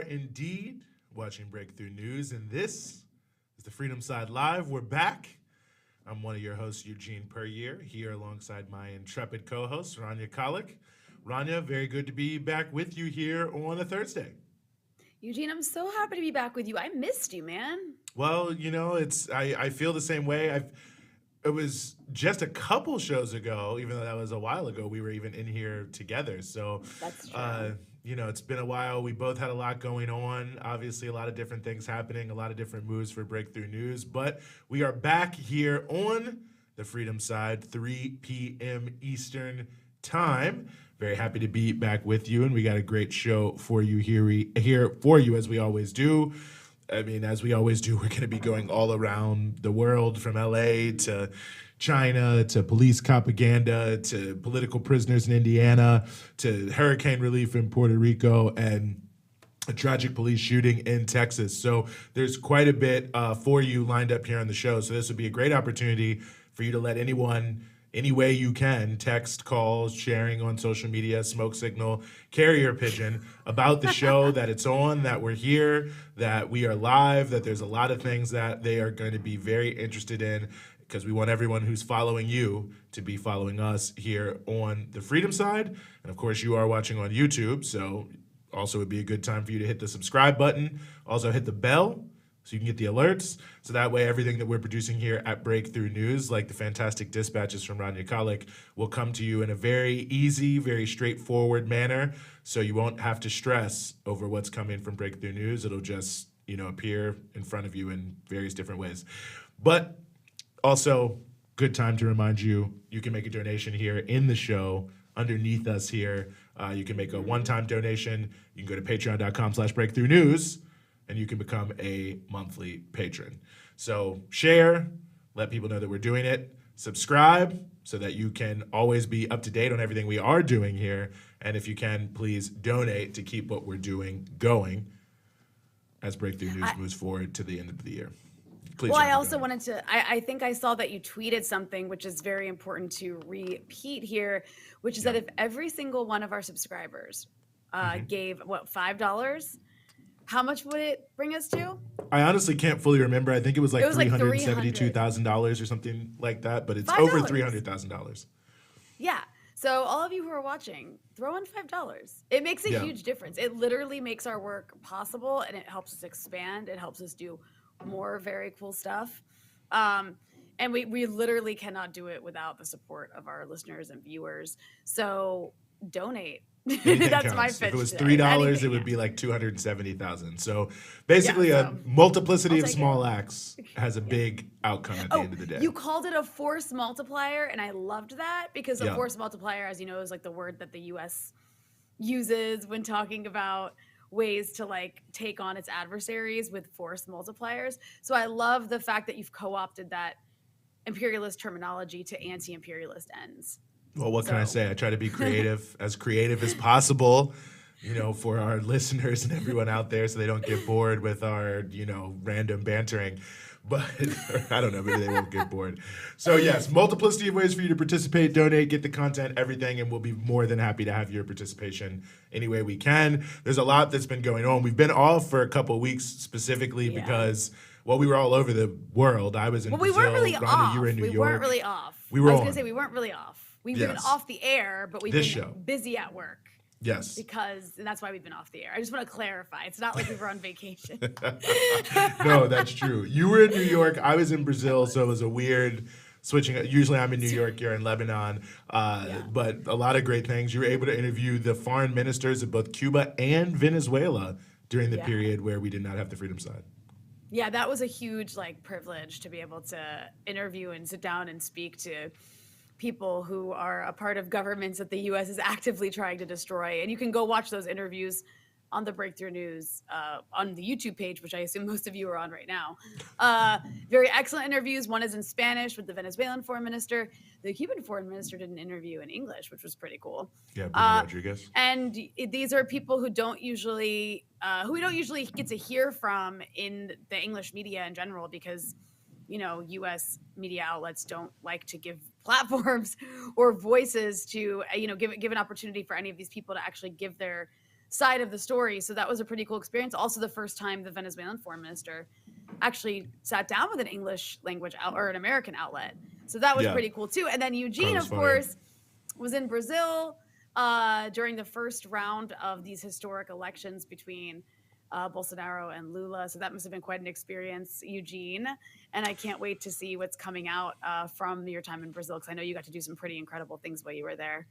are indeed watching Breakthrough News, and this is the Freedom Side Live. We're back. I'm one of your hosts, Eugene Puryear, here alongside my intrepid co-host, Rania Kalik. Rania, very good to be back with you here on a Thursday. Eugene, I'm so happy to be back with you. I missed you, man. Well, you know, I feel the same way. It was just a couple shows ago, even though that was a while ago, we were even in here together. So That's true. you know, it's been a while. We both had a lot going on. Obviously, a lot of different things happening, a lot of different moves for Breakthrough News. But we are back here on the Freedom Side, 3 p.m. Eastern Time. Very happy to be back with you, and we got a great show for you here for you, as we always do. I mean, as we always do, we're going to be going all around the world, from LA to China to police propaganda to political prisoners in Indiana to hurricane relief in Puerto Rico and a tragic police shooting in Texas. So there's quite a bit for you lined up here on the show. So this would be a great opportunity for you to let anyone, any way you can, text, calls, sharing on social media, smoke signal, carrier pigeon about the show, that it's on, that we're here, that we are live, that there's a lot of things that they are going to be very interested in, because we want everyone who's following you to be following us here on the Freedom Side. And of course, you are watching on YouTube, so also would be a good time for you to hit the subscribe button. Also hit the bell so you can get the alerts. So that way everything that we're producing here at Breakthrough News, like the fantastic dispatches from Rania Kalik, will come to you in a very easy, very straightforward manner. So you won't have to stress over what's coming from Breakthrough News. It'll just, you know, appear in front of you in various different ways. But also, good time to remind you, you can make a donation here in the show underneath us here. You can make a one-time donation. You can go to patreon.com/breakthrough news, and you can become a monthly patron. So share, let people know that we're doing it. Subscribe so that you can always be up to date on everything we are doing here. And if you can, please donate to keep what we're doing going as Breakthrough News moves forward to the end of the year. Please. Well, I also wanted to, I think I saw that you tweeted something, which is very important to repeat here, which is that if every single one of our subscribers gave, $5? How much would it bring us to? I honestly can't fully remember. I think it was like $372,000 or something like that, but it's over $300,000. Yeah. So all of you who are watching, throw in $5. It makes a huge difference. It literally makes our work possible, and it helps us expand. It helps us do more very cool stuff. And we literally cannot do it without the support of our listeners and viewers. So donate. That's my pitch. If it was $3, it would be like $270,000. So basically, a multiplicity of small acts has a big outcome at the end of the day. You called it a force multiplier, and I loved that, because a force multiplier, as you know, is like the word that the U.S. uses when talking about ways to like take on its adversaries with force multipliers. So I love the fact that you've co-opted that imperialist terminology to anti-imperialist ends. Well, what can I say? I try to be creative as possible, you know, for our listeners and everyone out there, so they don't get bored with our, you know, random bantering. But I don't know, maybe they won't get bored. So yes, multiplicity of ways for you to participate, donate, get the content, everything, and we'll be more than happy to have your participation any way we can. There's a lot that's been going on. We've been off for a couple of weeks specifically because, well, we were all over the world. I was in Brazil. We weren't really Rhonda, off. you were in New York. We weren't really off. I was going to say we weren't really off. We've been off the air, but we've been busy at work. Yes. And that's why we've been off the air. I just want to clarify. It's not like we were on vacation. No, that's true. You were in New York. I was in Brazil, so it was a weird switching. Usually I'm in New York, you're in Lebanon. But a lot of great things. You were able to interview the foreign ministers of both Cuba and Venezuela during the period where we did not have the Freedom Side. Yeah, that was a huge privilege to be able to interview and sit down and speak to people who are a part of governments that the U.S. is actively trying to destroy. And you can go watch those interviews on the Breakthrough News on the YouTube page, which I assume most of you are on right now. Very excellent interviews. One is in Spanish with the Venezuelan foreign minister. The Cuban foreign minister did an interview in English, which was pretty cool. Yeah, Bruno Rodriguez. And these are people who we don't usually get to hear from in the English media in general, because U.S. media outlets don't like to give platforms or voices to, give an opportunity for any of these people to actually give their side of the story. So that was a pretty cool experience. Also, the first time the Venezuelan foreign minister actually sat down with an English language or an American outlet. So that was Yeah, pretty cool too. And then Eugene, Carlos of Faria. course, was in Brazil during the first round of these historic elections between Bolsonaro and Lula. So that must have been quite an experience, Eugene. And I can't wait to see what's coming out from your time in Brazil, because I know you got to do some pretty incredible things while you were there.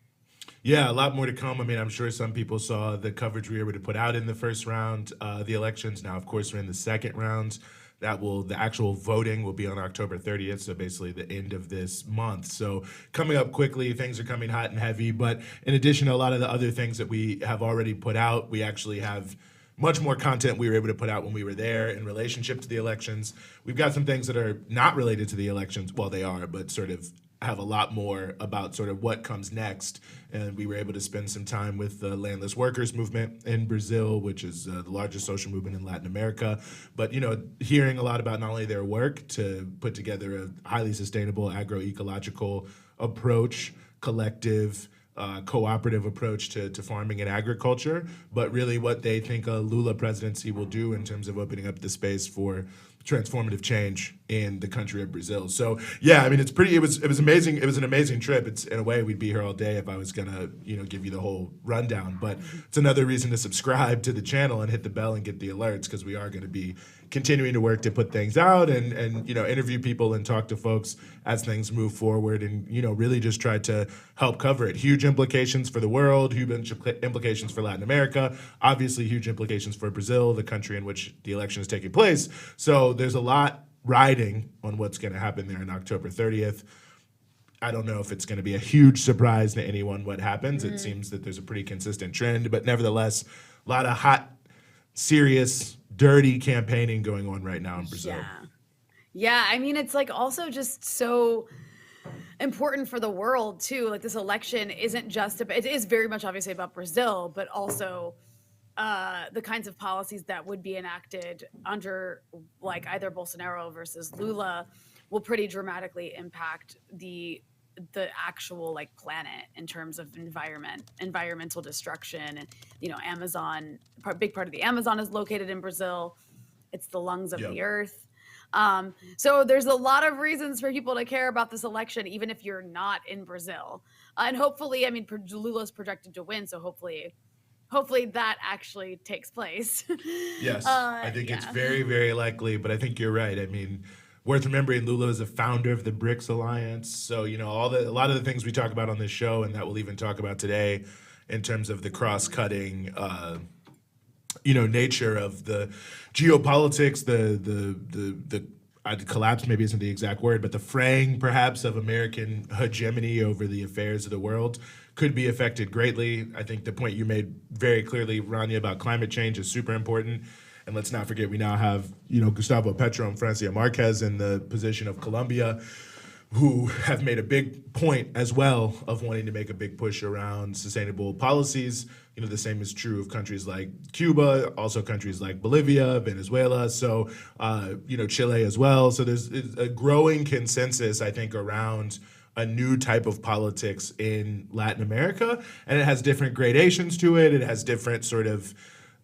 Yeah, a lot more to come. I mean, I'm sure some people saw the coverage we were able to put out in the first round, the elections. Now, of course, we're in the second round. The actual voting will be on October 30th, so basically the end of this month. So coming up quickly, things are coming hot and heavy. But in addition to a lot of the other things that we have already put out, we actually have much more content we were able to put out when we were there in relationship to the elections. We've got some things that are not related to the elections. Well, they are, but sort of have a lot more about sort of what comes next. And we were able to spend some time with the landless workers movement in Brazil, which is the largest social movement in Latin America. But, hearing a lot about not only their work to put together a highly sustainable agroecological approach, collective, cooperative approach to farming and agriculture, but really what they think a Lula presidency will do in terms of opening up the space for transformative change in the country of Brazil. So yeah, I mean, it was amazing. It was an amazing trip. It's in a way we'd be here all day if I was gonna, give you the whole rundown, but it's another reason to subscribe to the channel and hit the bell and get the alerts, because we are going to be continuing to work to put things out and interview people and talk to folks as things move forward, and really just try to help cover it. Huge implications for the world, huge implications for Latin America, obviously huge implications for Brazil, the country in which the election is taking place. So there's a lot riding on what's going to happen there on October 30th. I don't know if it's going to be a huge surprise to anyone what happens. It seems that there's a pretty consistent trend, but nevertheless, a lot of hot, serious, dirty campaigning going on right now in Brazil. Yeah. I mean, it's like also just so important for the world too. Like, this election isn't just about, it is very much obviously about Brazil, but also the kinds of policies that would be enacted under like either Bolsonaro versus Lula will pretty dramatically impact the actual like planet in terms of environmental destruction. And Amazon, big part of the Amazon is located in Brazil. It's the lungs of the earth. So there's a lot of reasons for people to care about this election, even if you're not in Brazil. And hopefully, I mean, Lula's projected to win, so hopefully that actually takes place. Yes, I think it's very, very likely, but I think you're right. I mean, worth remembering, Lula is a founder of the BRICS Alliance. So, a lot of the things we talk about on this show and that we'll even talk about today in terms of the cross-cutting, nature of the geopolitics, the collapse maybe isn't the exact word, but the fraying perhaps of American hegemony over the affairs of the world could be affected greatly. I think the point you made very clearly, Rania, about climate change is super important. And let's not forget, we now have, Gustavo Petro and Francia Marquez in the position of Colombia, who have made a big point as well of wanting to make a big push around sustainable policies. The same is true of countries like Cuba, also countries like Bolivia, Venezuela, so, Chile as well. So there's a growing consensus, I think, around a new type of politics in Latin America, and it has different gradations to it. It has different sort of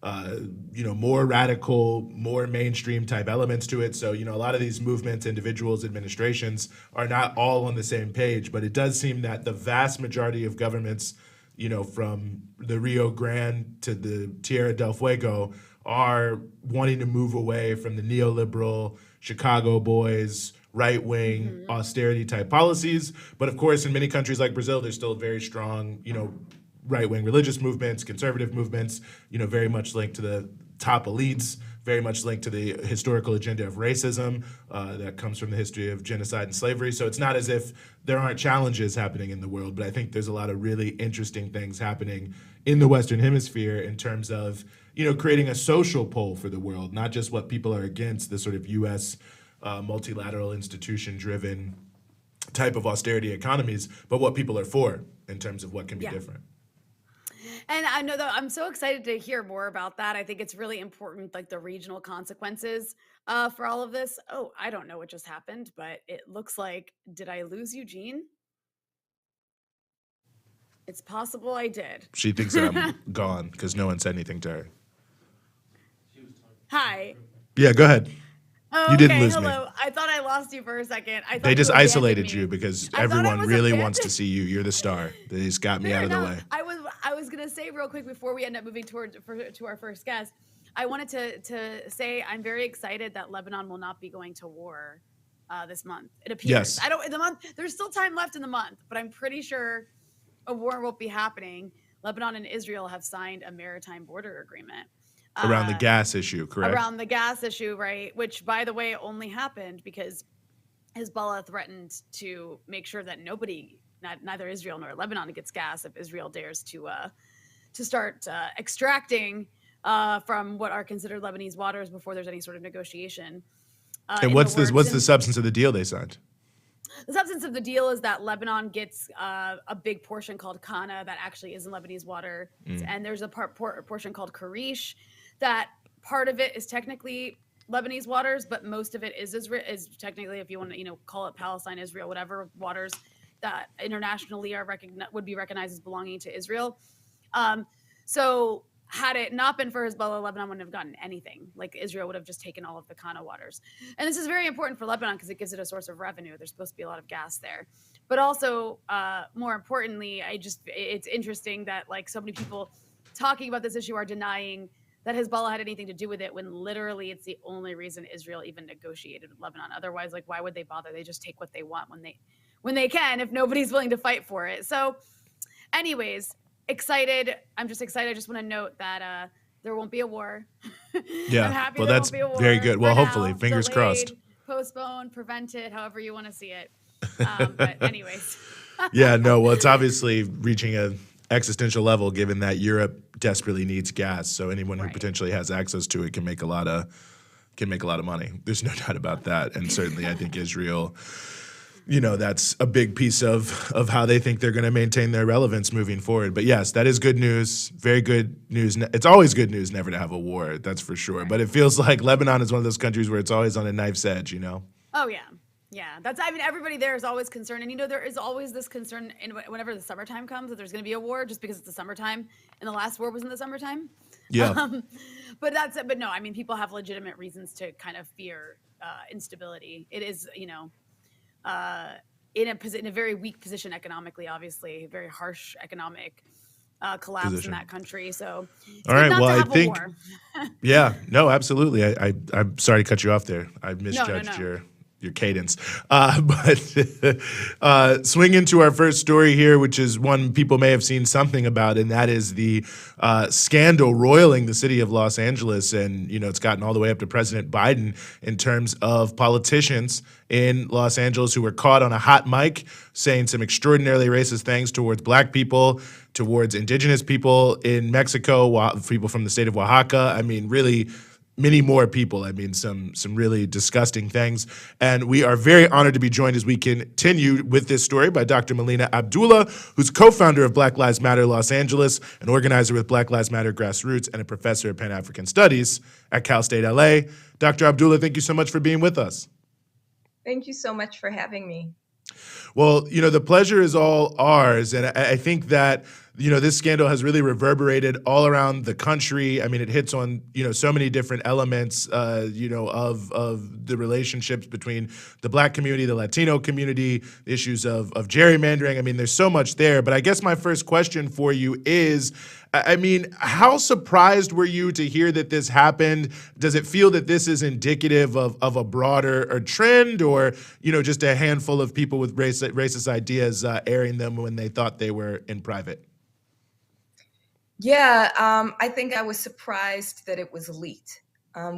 more radical, more mainstream type elements to it. So, a lot of these movements, individuals, administrations are not all on the same page, but it does seem that the vast majority of governments, from the Rio Grande to the Tierra del Fuego, are wanting to move away from the neoliberal Chicago boys, right-wing austerity type policies. But of course, in many countries like Brazil, there's still very strong, right-wing religious movements, conservative movements, very much linked to the top elites, very much linked to the historical agenda of racism that comes from the history of genocide and slavery. So it's not as if there aren't challenges happening in the world, but I think there's a lot of really interesting things happening in the Western Hemisphere in terms of, creating a social pole for the world, not just what people are against, the sort of U.S. Multilateral institution-driven type of austerity economies, but what people are for in terms of what can be different. And I know that I'm so excited to hear more about that. I think it's really important, like the regional consequences for all of this. Oh, I don't know what just happened, but it looks like, did I lose Eugene? It's possible I did. She thinks that I'm gone because no one said anything to her. Hi. Yeah, go ahead. Oh, You didn't okay, lose me. hello. I thought I lost you for a second. I thought They just you abandoned isolated me. you because I thought I everyone was really wants to abandoned. see you. You're the star. They just got me Fair out of the enough. way. I was gonna say real quick before we end up moving to our first guest. I wanted to say I'm very excited that Lebanon will not be going to war this month. It appears. Yes. I don't. In the month, there's still time left in the month, but I'm pretty sure a war won't be happening. Lebanon and Israel have signed a maritime border agreement. Around the gas issue, correct? Around the gas issue, right? Which, by the way, only happened because Hezbollah threatened to make sure that neither Israel nor Lebanon gets gas if Israel dares to start extracting from what are considered Lebanese waters before there's any sort of negotiation. And what's the substance of the deal they signed? The substance of the deal is that Lebanon gets a big portion called Kana that actually is in Lebanese water, and there's a portion called Karish. That part of it is technically Lebanese waters, but most of it is technically, if you want to, call it Palestine, Israel, whatever waters that internationally would be recognized as belonging to Israel. So had it not been for Hezbollah, Lebanon wouldn't have gotten anything. Like Israel would have just taken all of the Kana waters. And this is very important for Lebanon because it gives it a source of revenue. There's supposed to be a lot of gas there. But also, more importantly, it's interesting that like so many people talking about this issue are denying that Hezbollah had anything to do with it when literally it's the only reason Israel even negotiated with Lebanon. Otherwise, like, why would they bother? They just take what they want when they can, if nobody's willing to fight for it. So anyways, excited. I'm just excited. I just want to note that there won't be a war. Yeah. I'm happy well, there that's won't be a war very good. Well, for hopefully, now. fingers crossed. Postponed, prevented, however you want to see it. But anyways. Yeah, no, well, it's obviously reaching a existential level given that Europe desperately needs gas. So anyone who potentially has access to it can make a lot of money. There's no doubt about that. And certainly I think Israel, that's a big piece of how they think they're going to maintain their relevance moving forward. But yes, that is good news. Very good news. It's always good news never to have a war, that's for sure. But it feels like Lebanon is one of those countries where it's always on a knife's edge, Oh, yeah. Yeah, everybody there is always concerned. And, there is always this concern whenever the summertime comes that there's going to be a war just because it's the summertime. And the last war was in the summertime. Yeah. But that's it. But no, people have legitimate reasons to kind of fear instability. It is, in a very weak position economically, obviously, very harsh economic collapse in that country. So it's all right. not Well, to have I think, a war. Yeah, no, absolutely. I'm sorry to cut you off there. I misjudged No. your cadence. But swing into our first story here, which is one people may have seen something about, and that is the scandal roiling the city of Los Angeles. And, it's gotten all the way up to President Biden in terms of politicians in Los Angeles who were caught on a hot mic saying some extraordinarily racist things towards Black people, towards Indigenous people in Mexico, people from the state of Oaxaca. Really many more people. Some really disgusting things. And we are very honored to be joined as we continue with this story by Dr. Melina Abdullah, who's co-founder of Black Lives Matter Los Angeles, an organizer with Black Lives Matter Grassroots, and a professor of Pan-African Studies at Cal State LA. Dr. Abdullah, thank you so much for being with us. Thank you so much for having me. Well, the pleasure is all ours. And I think that, this scandal has really reverberated all around the country. It hits on, so many different elements, of the relationships between the Black community, the Latino community, the issues of gerrymandering. There's so much there. But I guess my first question for you is, how surprised were you to hear that this happened? Does it feel that this is indicative of a broader trend, or, just a handful of people with racist ideas airing them when they thought they were in private? Yeah, I think I was surprised that it was leaked.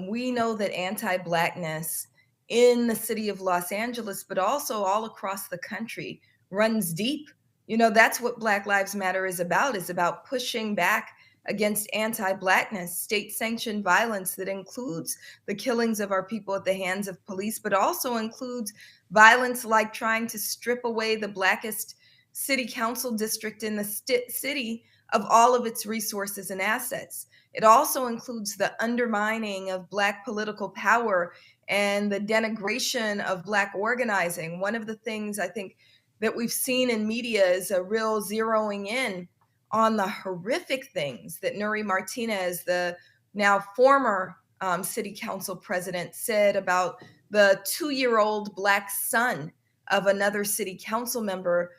We know that anti-Blackness in the city of Los Angeles, but also all across the country, runs deep. That's what Black Lives Matter is about pushing back against anti-Blackness, state-sanctioned violence that includes the killings of our people at the hands of police, but also includes violence like trying to strip away the Blackest city council district in the city of all of its resources and assets. It also includes the undermining of Black political power and the denigration of Black organizing. One of the things I think that we've seen in media is a real zeroing in on the horrific things that Nury Martinez, the now former city council president, said about the 2-year-old Black son of another city council member,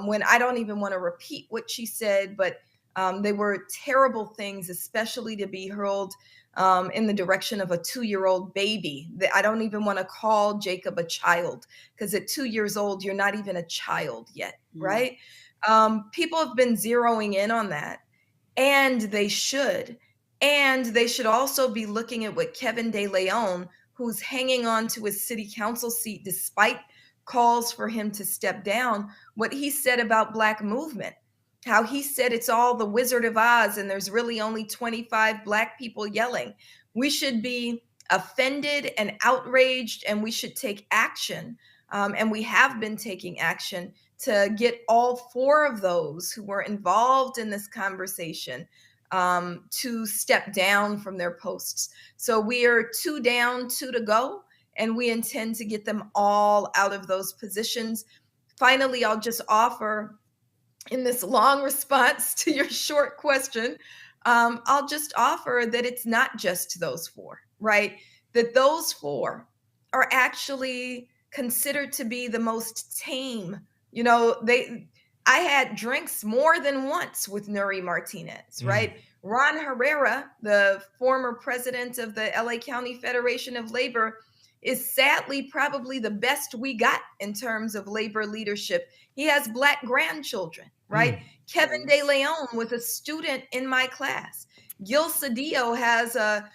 when I don't even want to repeat what she said, but they were terrible things, especially to be hurled in the direction of a 2-year-old baby. I don't even want to call Jacob a child, because at 2 years old, you're not even a child yet, right? People have been zeroing in on that, and they should. And they should also be looking at what Kevin de León, who's hanging on to his city council seat despite calls for him to step down, what he said about Black movement, how he said it's all the Wizard of Oz and there's really only 25 Black people yelling. We should be offended and outraged, and we should take action. And we have been taking action to get all 4 of those who were involved in this conversation to step down from their posts. So we are 2 down, 2 to go, and we intend to get them all out of those positions. Finally, I'll just offer, in this long response to your short question, I'll just offer that it's not just those 4, right? That those 4 are actually considered to be the most tame. You know, I had drinks more than once with Nury Martinez, right? Ron Herrera, the former president of the LA County Federation of Labor, is sadly probably the best we got in terms of labor leadership. He has Black grandchildren, right? Kevin de León was a student in my class. Gil Cedillo has a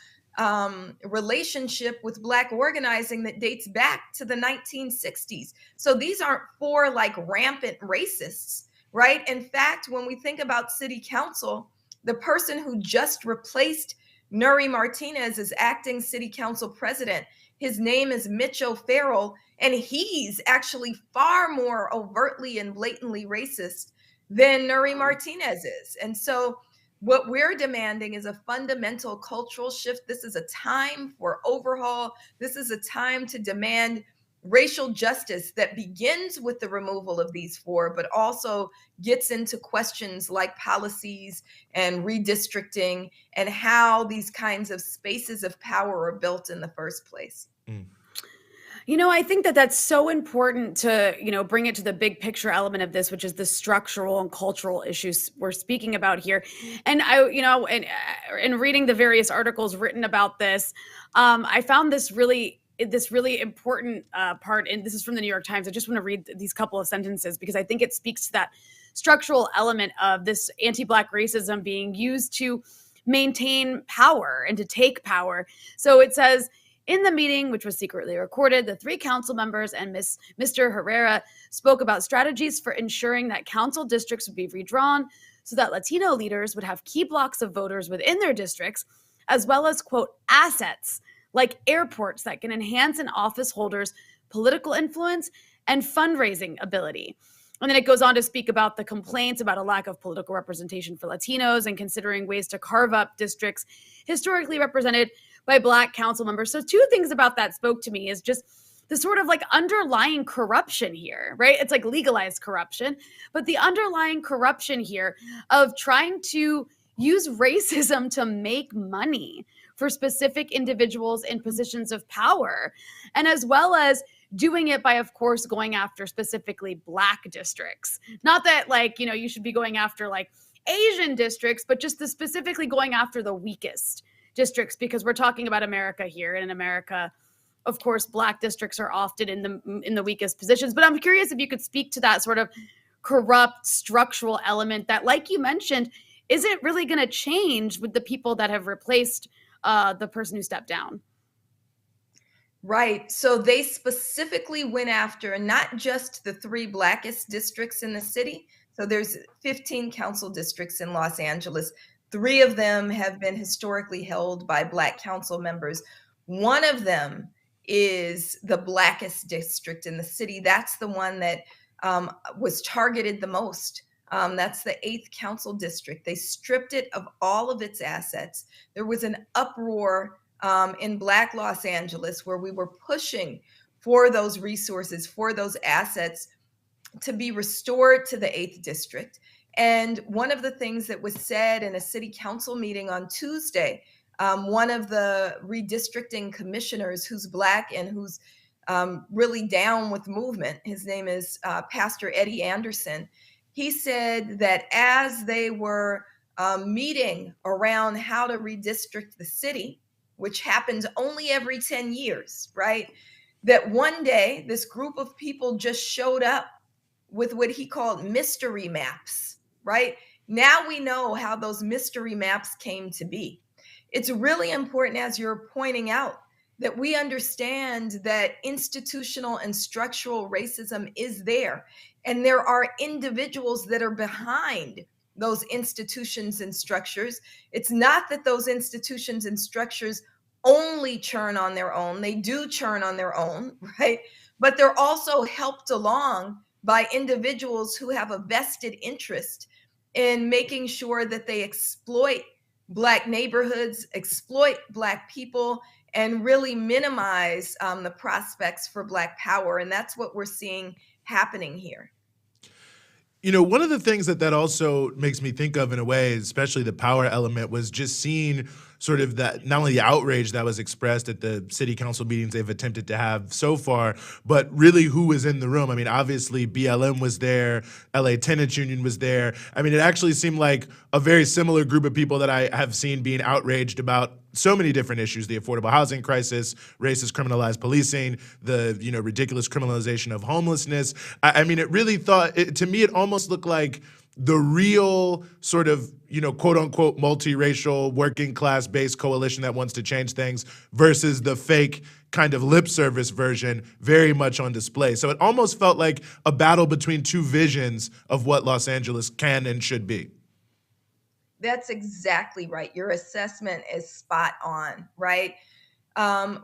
relationship with Black organizing that dates back to the 1960s. So these aren't 4 like rampant racists, right? In fact, when we think about city council, the person who just replaced Nury Martinez as acting city council president, his name is Mitch O'Farrell, and he's actually far more overtly and blatantly racist than Nury Martinez is. And so what we're demanding is a fundamental cultural shift. This is a time for overhaul. This is a time to demand racial justice that begins with the removal of these 4, but also gets into questions like policies and redistricting and how these kinds of spaces of power are built in the first place. You know, I think that that's so important to, bring it to the big picture element of this, which is the structural and cultural issues we're speaking about here. And in reading the various articles written about this, I found this really important part, and this is from the New York Times. I just want to read these couple of sentences because I think it speaks to that structural element of this anti-Black racism being used to maintain power and to take power. So it says, in the meeting, which was secretly recorded, the 3 council members and Mr. Herrera spoke about strategies for ensuring that council districts would be redrawn so that Latino leaders would have key blocks of voters within their districts, as well as, quote, assets like airports that can enhance an office holder's political influence and fundraising ability. And then it goes on to speak about the complaints about a lack of political representation for Latinos and considering ways to carve up districts historically represented by Black council members. So 2 things about that spoke to me is just the sort of like underlying corruption here, right? It's like legalized corruption, but the underlying corruption here of trying to use racism to make money for specific individuals in positions of power, and as well as doing it by, of course, going after specifically Black districts. Not that you should be going after like Asian districts, but just specifically going after the weakest districts, because we're talking about America here. And in America, of course, Black districts are often in the weakest positions. But I'm curious if you could speak to that sort of corrupt structural element that, like you mentioned, isn't really going to change with the people that have replaced the person who stepped down. Right. So they specifically went after not just the 3 Blackest districts in the city. So there's 15 council districts in Los Angeles. 3 of them have been historically held by Black council members. One of them is the Blackest district in the city. That's the one that was targeted the most. That's the 8th council district. They stripped it of all of its assets. There was an uproar in Black Los Angeles where we were pushing for those resources, for those assets. to be restored to the 8th District. And one of the things that was said in a city council meeting on Tuesday, one of the redistricting commissioners who's Black and who's really down with movement, his name is Pastor Eddie Anderson. He said that as they were meeting around how to redistrict the city, which happens only every 10 years, right? That one day this group of people just showed up with what he called mystery maps, right? Now we know how those mystery maps came to be. It's really important, as you're pointing out, that we understand that institutional and structural racism is there. And there are individuals that are behind those institutions and structures. It's not that those institutions and structures only churn on their own. They do churn on their own, right? But they're also helped along by individuals who have a vested interest in making sure that they exploit Black neighborhoods, exploit Black people, and really minimize the prospects for Black power. And that's what we're seeing happening here. You know, one of the things that also makes me think of in a way, especially the power element, was just seeing sort of that, not only the outrage that was expressed at the city council meetings they've attempted to have so far, but really who was in the room. I mean, obviously BLM was there, LA Tenants Union was there. I mean, it actually seemed like a very similar group of people that I have seen being outraged about so many different issues: the affordable housing crisis, racist criminalized policing, the ridiculous criminalization of homelessness. I mean, it really to me, it almost looked like the real sort of, quote unquote, multiracial working class based coalition that wants to change things versus the fake kind of lip service version very much on display. So it almost felt like a battle between two visions of what Los Angeles can and should be. That's exactly right. Your assessment is spot on, right?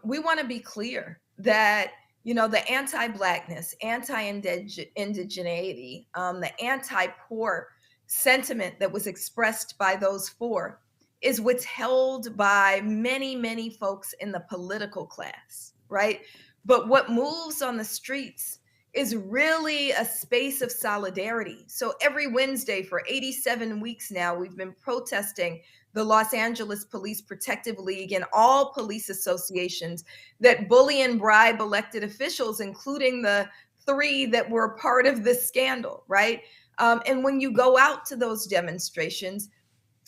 We want to be clear that, the anti-Blackness, anti-indigeneity, the anti-poor sentiment that was expressed by those four is what's held by many, many folks in the political class, right? But what moves on the streets is really a space of solidarity. So every Wednesday for 87 weeks now, we've been protesting the Los Angeles Police Protective League and all police associations that bully and bribe elected officials, including the 3 that were part of this scandal, right? And when you go out to those demonstrations,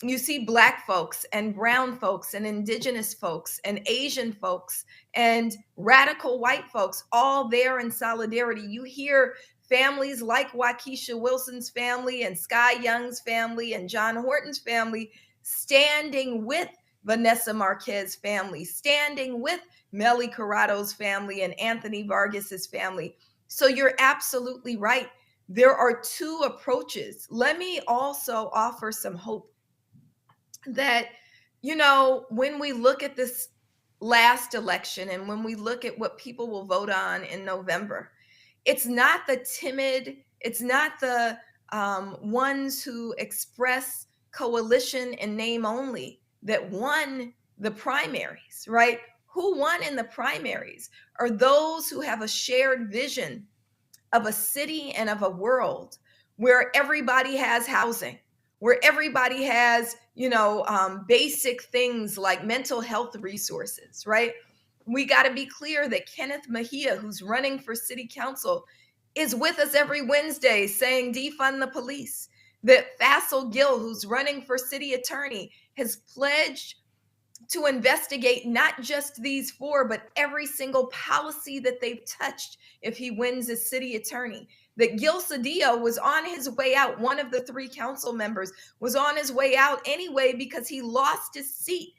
you see Black folks and brown folks and Indigenous folks and Asian folks and radical white folks all there in solidarity. You hear families like Waukesha Wilson's family and Sky Young's family and John Horton's family standing with Vanessa Marquez's family, standing with Melly Corrado's family and Anthony Vargas's family. So you're absolutely right. There are 2 approaches. Let me also offer some hope that, when we look at this last election and when we look at what people will vote on in November, it's not the timid, it's not the ones who express coalition in name only that won the primaries, right? Who won in the primaries are those who have a shared vision of a city and of a world where everybody has housing, where everybody has, basic things like mental health resources, right? We got to be clear that Kenneth Mejia, who's running for city council, is with us every Wednesday saying defund the police. That Faisal Gill, who's running for city attorney, has pledged to investigate not just these 4, but every single policy that they've touched if he wins as city attorney. That Gil Cedillo was on his way out. One of the 3 council members was on his way out anyway because he lost his seat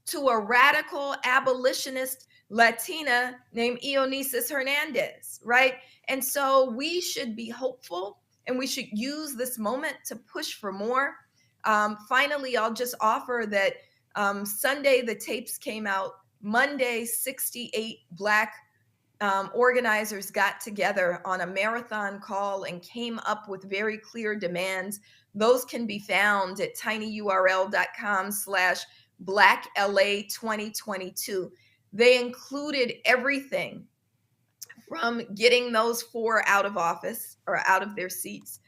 to a radical abolitionist Latina named Ionesis Hernandez, right? And so we should be hopeful and we should use this moment to push for more. Finally, I'll just offer that Sunday, the tapes came out. Monday, 68 Black organizers got together on a marathon call and came up with very clear demands. Those can be found at tinyurl.com/BlackLA2022. They included everything from getting those 4 out of office or out of their seats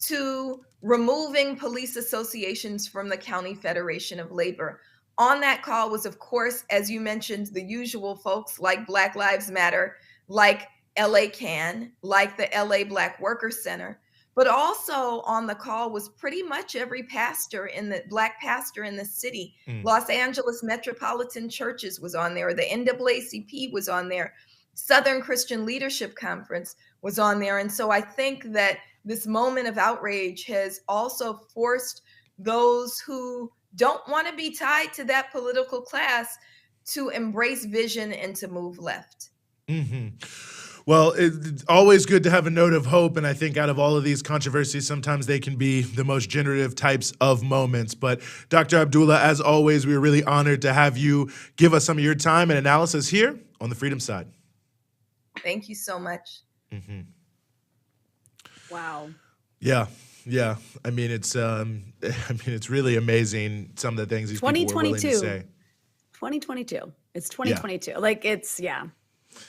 to removing police associations from the County Federation of Labor. On that call was, of course, as you mentioned, the usual folks like Black Lives Matter, like LA CAN, like the LA Black Workers Center. But also on the call was pretty much every Black pastor in the city. Los Angeles Metropolitan Churches was on there. The NAACP was on there. Southern Christian Leadership Conference was on there. And so I think that this moment of outrage has also forced those who don't want to be tied to that political class to embrace vision and to move left. Well, it's always good to have a note of hope, and I think out of all of these controversies, sometimes they can be the most generative types of moments. But Dr. Abdullah, as always, we are really honored to have you give us some of your time and analysis here on the Freedom Side. Thank you so much. Wow. Yeah. I mean, it's really amazing some of the things these people were willing to say. 2022. It's 2022. Like it's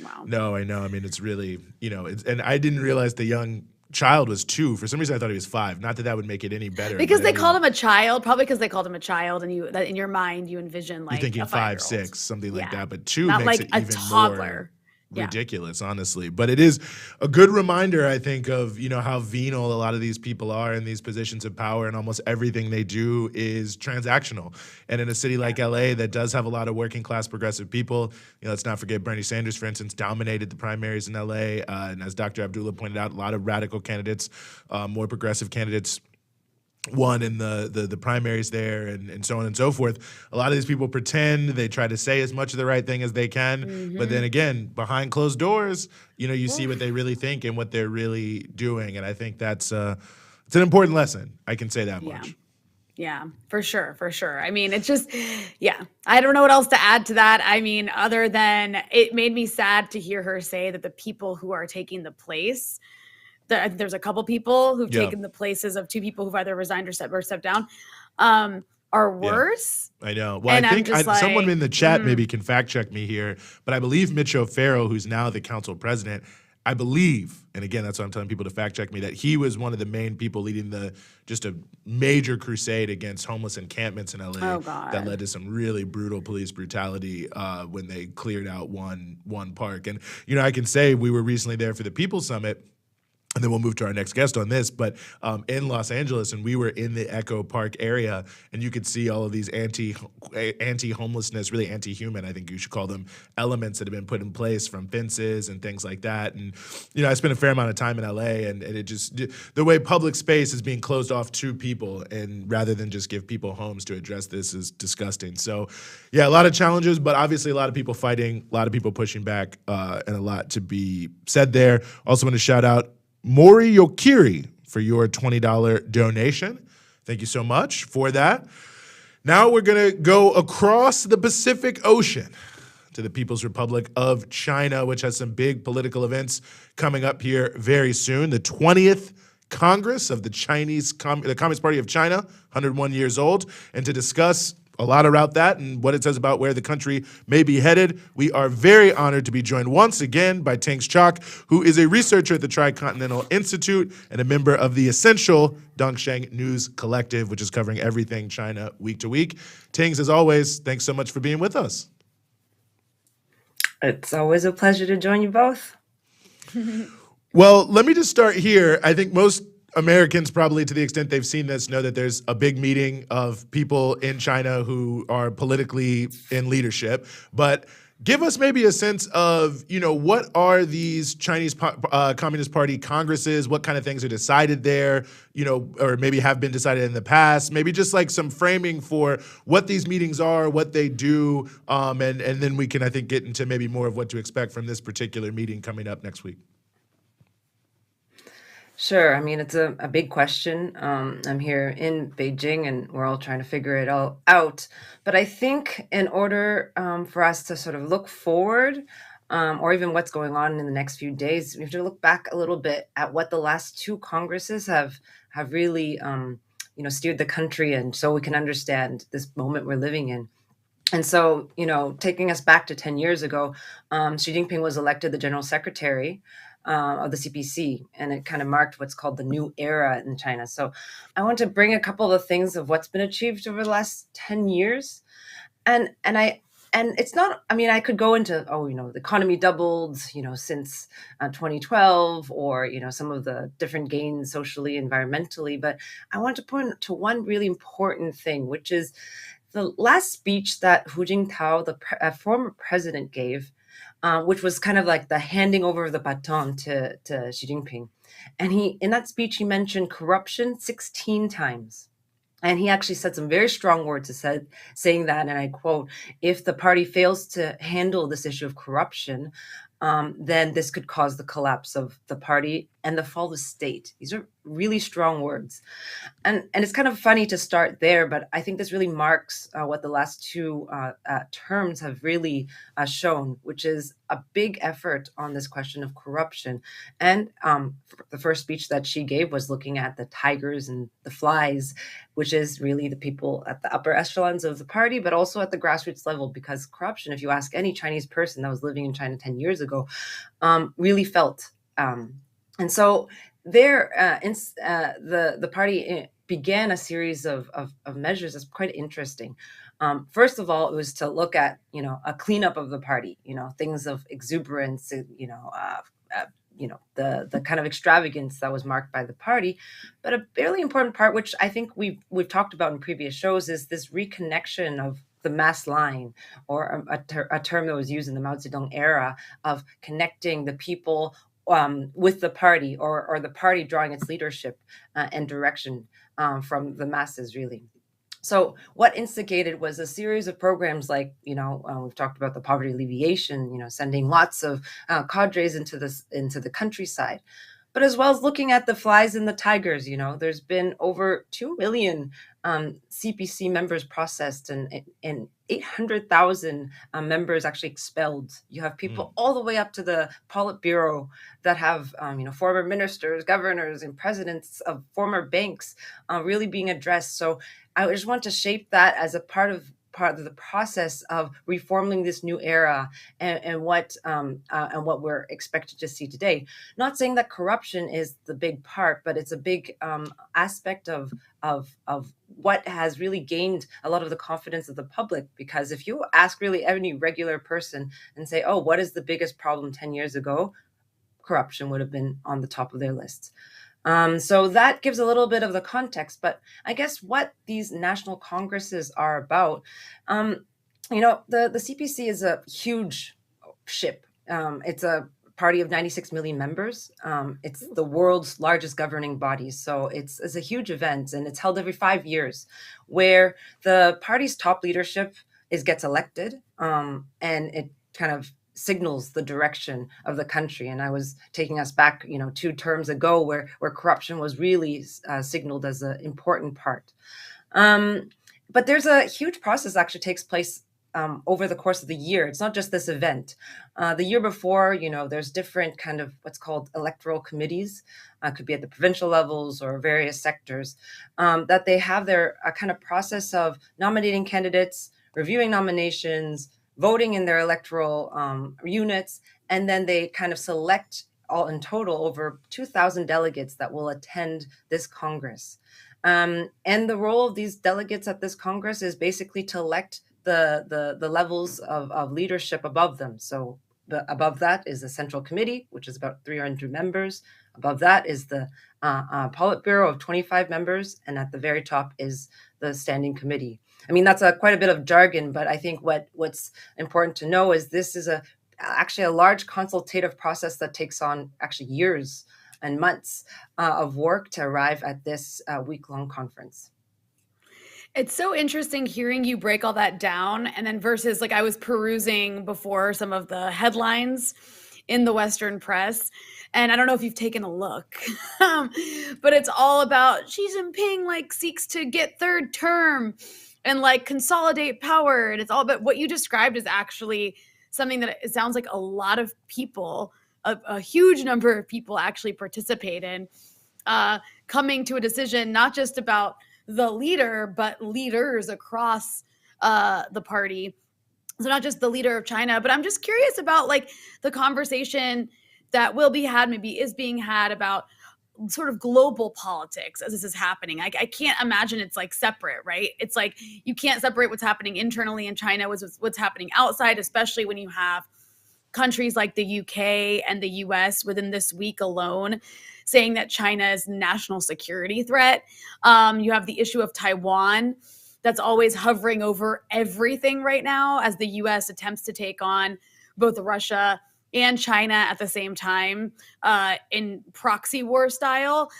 Wow. No, I know. I mean, it's really, and I didn't realize the young child was 2. For some reason, I thought he was 5. Not that would make it any better. Because they called him a child, probably because they called him a child, and that in your mind you envision like you're thinking a 5, 6, something like that. But 2 not makes like it even toddler. more ridiculous, honestly. But it is a good reminder, I think, of how venal a lot of these people are in these positions of power, and almost everything they do is transactional. And in a city like LA that does have a lot of working class progressive people, let's not forget Bernie Sanders, for instance, dominated the primaries in LA. And as Dr. Abdullah pointed out, a lot of radical candidates, more progressive candidates won in the primaries there, and so on and so forth. A lot of these people pretend, they try to say as much of the right thing as they can, but then again, behind closed doors, you see what they really think and what they're really doing. And I think that's it's an important lesson. I can say that much. Yeah, for sure. I mean, it's just, I don't know what else to add to that. I mean, other than it made me sad to hear her say that the people who are taking the place, there's a couple people who've taken the places of 2 people who've either resigned or stepped down, are worse. I know. Well, and I think someone in the chat maybe can fact check me here, but I believe Mitch O'Farrell, who's now the council president, I believe, and again, that's why I'm telling people to fact check me, that he was one of the main people leading just a major crusade against homeless encampments in LA that led to some really brutal police brutality when they cleared out one park. And, I can say we were recently there for the People's Summit, and then we'll move to our next guest on this, but in Los Angeles, and we were in the Echo Park area, and you could see all of these anti-homelessness, really anti-human, I think you should call them, elements that have been put in place from fences and things like that. And, I spent a fair amount of time in LA, and it just, the way public space is being closed off to people, and rather than just give people homes to address this, is disgusting. So, a lot of challenges, but obviously a lot of people fighting, a lot of people pushing back, and a lot to be said there. Also want to shout out Mori Yokiri for your $20 donation. Thank you so much for that. Now we're going to go across the Pacific Ocean to the People's Republic of China, which has some big political events coming up here very soon. The 20th Congress of the the Communist Party of China, 101 years old. And to discuss a lot about that and what it says about where the country may be headed, we are very honored to be joined once again by Tings Chok, who is a researcher at the Tricontinental Institute and a member of the essential Dongsheng News Collective, which is covering everything China week to week. Tings, as always, thanks so much for being with us. It's always a pleasure to join you both. Well, let me just start here. I think most Americans, probably to the extent they've seen this, know that there's a big meeting of people in China who are politically in leadership. But give us maybe a sense of, what are these Chinese Communist Party congresses? What kind of things are decided there, or maybe have been decided in the past? Maybe just like some framing for what these meetings are, what they do, and then we can, I think, get into maybe more of what to expect from this particular meeting coming up next week. Sure. I mean, it's a big question. I'm here in Beijing and we're all trying to figure it all out. But I think in order for us to sort of look forward, or even what's going on in the next few days, we have to look back a little bit at what the last 2 Congresses have really, steered the country in, so we can understand this moment we're living in. And so, taking us back to 10 years ago, Xi Jinping was elected the general secretary of the CPC, and it kind of marked what's called the new era in China. So I want to bring a couple of things of what's been achieved over the last 10 years. And it's not, I could go into, the economy doubled, since 2012, or, some of the different gains socially, environmentally. But I want to point to one really important thing, which is the last speech that Hu Jintao, the former president, gave, which was kind of like the handing over of the baton to Xi Jinping. And in that speech, he mentioned corruption 16 times. And he actually said some very strong words, saying that, and I quote, "If the party fails to handle this issue of corruption, then this could cause the collapse of the party and the fall of the state." These are really strong words. And it's kind of funny to start there, but I think this really marks what the last two terms have really shown, which is a big effort on this question of corruption. And the first speech that she gave was looking at the tigers and the flies, which is really the people at the upper echelons of the party, but also at the grassroots level, because corruption, if you ask any Chinese person that was living in China 10 years ago, really felt. And so there, the party began a series of measures that's quite interesting. First of all, it was to look at, a cleanup of the party, things of exuberance, the kind of extravagance that was marked by the party. But a fairly important part, which I think we've talked about in previous shows, is this reconnection of the mass line, or a term that was used in the Mao Zedong era, of connecting the people with the party, or the party drawing its leadership and direction from the masses, really. So what instigated was a series of programs like, we've talked about the poverty alleviation, sending lots of cadres into the countryside, but as well as looking at the flies and the tigers. There's been over 2 million CPC members processed, and 800,000 members actually expelled. You have people all the way up to the Politburo that have, former ministers, governors, and presidents of former banks really being addressed. So I just want to shape that as a part of the process of reforming this new era, and what we're expected to see today. Not saying that corruption is the big part, but it's a big aspect of what has really gained a lot of the confidence of the public. Because if you ask really any regular person and say, "Oh, what is the biggest problem 10 years ago?" corruption would have been on the top of their lists. So that gives a little bit of the context. But I guess what these national congresses are about, the CPC is a huge ship. It's a party of 96 million members. It's the world's largest governing body. So it's a huge event, and it's held every 5 years, where the party's top leadership gets elected, and it kind of signals the direction of the country. And I was taking us back, 2 terms ago, where corruption was really signaled as an important part. But there's a huge process that actually takes place over the course of the year. It's not just this event. The year before, there's different kind of what's called electoral committees, could be at the provincial levels or various sectors, that they have their kind of process of nominating candidates, reviewing nominations, voting in their electoral units, and then they kind of select, all in total, over 2,000 delegates that will attend this Congress. And the role of these delegates at this Congress is basically to elect the levels of leadership above them. So above that is the Central Committee, which is about 300 members. Above that is the Politburo of 25 members. And at the very top is the Standing Committee. That's quite a bit of jargon, but I think what's important to know is this is actually a large consultative process that takes on actually years and months of work to arrive at this week-long conference. It's so interesting hearing you break all that down, and then versus, like, I was perusing before some of the headlines in the Western press, and I don't know if you've taken a look, but it's all about Xi Jinping seeks to get third term and consolidate power. And it's all about what you described is actually something that it sounds like a lot of people, a huge number of people actually participate in, coming to a decision, not just about the leader, but leaders across the party. So not just the leader of China, but I'm just curious about like the conversation that will be had, maybe is being had, about sort of global politics as this is happening. I can't imagine it's like separate, right? It's like you can't separate what's happening internally in China with what's happening outside, especially when you have countries like the UK and the US within this week alone saying that China is a national security threat. You have the issue of Taiwan that's always hovering over everything right now as the US attempts to take on both Russia and China at the same time in proxy war style.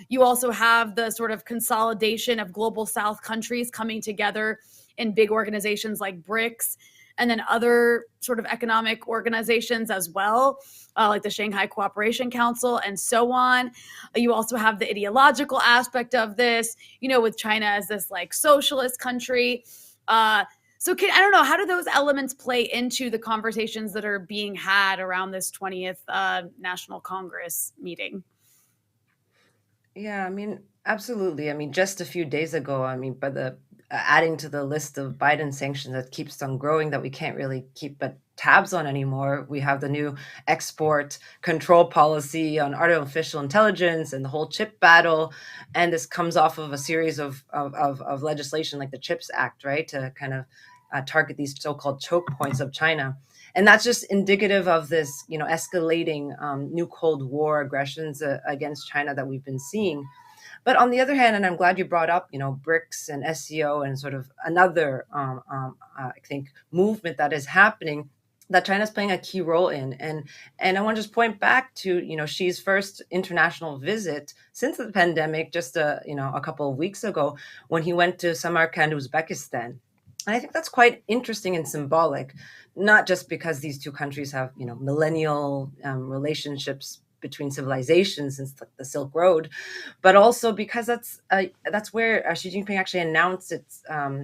You also have the sort of consolidation of global South countries coming together in big organizations like BRICS, and then other sort of economic organizations as well, like the Shanghai Cooperation Council and so on. You also have the ideological aspect of this, with China as this like socialist country. I don't know, how do those elements play into the conversations that are being had around this 20th National Congress meeting? Yeah, I mean, absolutely. I mean, just a few days ago, by the adding to the list of Biden sanctions that keeps on growing that we can't really keep tabs on anymore, we have the new export control policy on artificial intelligence and the whole chip battle. And this comes off of a series of legislation like the CHIPS Act, right, to kind of target these so-called choke points of China. And that's just indicative of this, escalating new Cold War aggressions against China that we've been seeing. But on the other hand, and I'm glad you brought up, BRICS and SCO and sort of another, I think, movement that is happening that China's playing a key role in. And I want to just point back to, Xi's first international visit since the pandemic, just a couple of weeks ago, when he went to Samarkand, Uzbekistan. And I think that's quite interesting and symbolic, not just because these two countries have, millennial relationships between civilizations since the Silk Road, but also because that's where Xi Jinping actually announced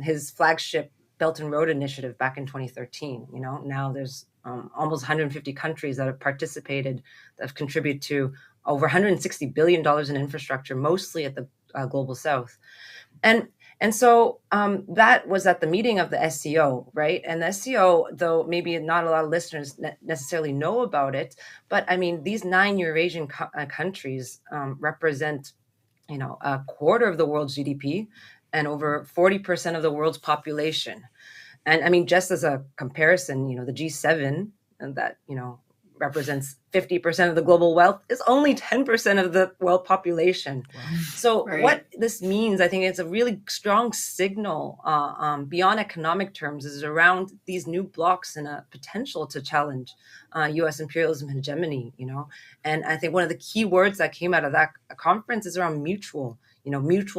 his flagship Belt and Road Initiative back in 2013. Now there's almost 150 countries that have participated, that have contributed to over $160 billion in infrastructure, mostly at the global south. And so that was at the meeting of the SCO, right? And the SCO, though maybe not a lot of listeners necessarily know about it, but I mean, these 9 Eurasian countries represent, a quarter of the world's GDP and over 40% of the world's population. And I mean, just as a comparison, the G7, and that, represents 50% of the global wealth, is only 10% of the world population. Wow. So right. What this means, I think it's a really strong signal beyond economic terms, is around these new blocks and a potential to challenge U.S. imperialism and hegemony, And I think one of the key words that came out of that conference is around mutual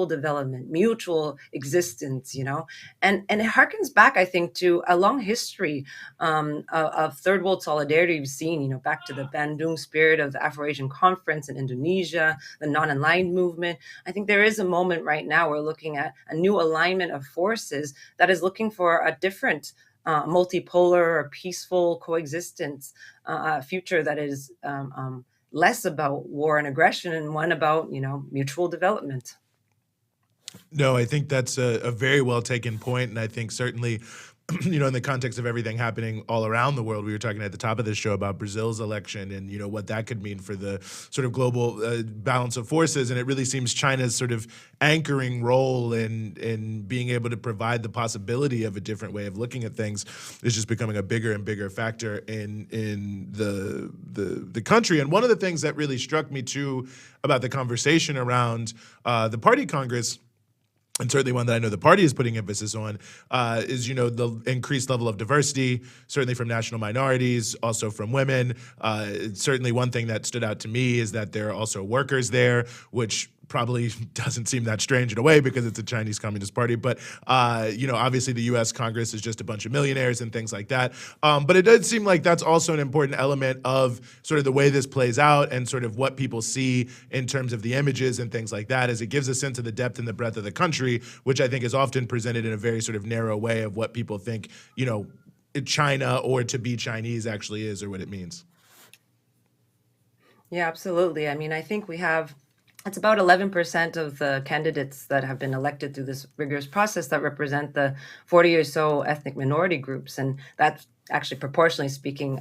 development, mutual existence, and it harkens back, I think, to a long history of third world solidarity we've seen, back to the Bandung spirit of the Afro-Asian Conference in Indonesia, the non-aligned movement. I think there is a moment right now we're looking at a new alignment of forces that is looking for a different multipolar or peaceful coexistence future that is less about war and aggression and one about, mutual development. No, I think that's a very well taken point. And I think certainly, in the context of everything happening all around the world, we were talking at the top of this show about Brazil's election and, what that could mean for the sort of global balance of forces. And it really seems China's sort of anchoring role in being able to provide the possibility of a different way of looking at things is just becoming a bigger and bigger factor in the country. And one of the things that really struck me, too, about the conversation around the party Congress, and certainly one that I know the party is putting emphasis on, is, the increased level of diversity, certainly from national minorities, also from women. Certainly one thing that stood out to me is that there are also workers there, which probably doesn't seem that strange in a way because it's a Chinese Communist Party. But, obviously the U.S. Congress is just a bunch of millionaires and things like that. But it does seem like that's also an important element of sort of the way this plays out and sort of what people see in terms of the images and things like that, as it gives a sense of the depth and the breadth of the country, which I think is often presented in a very sort of narrow way of what people think, China or to be Chinese actually is or what it means. Yeah, absolutely. I mean, I think we have it's about 11% of the candidates that have been elected through this rigorous process that represent the 40 or so ethnic minority groups. And that's actually proportionally speaking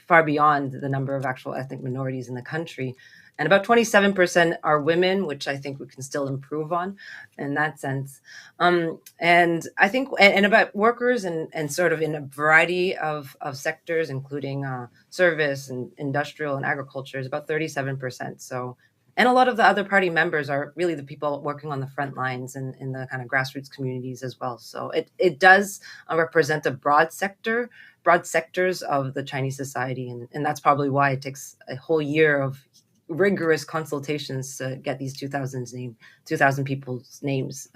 far beyond the number of actual ethnic minorities in the country. And about 27% are women, which I think we can still improve on in that sense. And I think, and about workers and sort of in a variety of sectors, including service and industrial and agriculture, is about 37%. So, and a lot of the other party members are really the people working on the front lines and in the kind of grassroots communities as well. So it does represent a broad sectors of the Chinese society. And that's probably why it takes a whole year of rigorous consultations to get these 2,000 people's names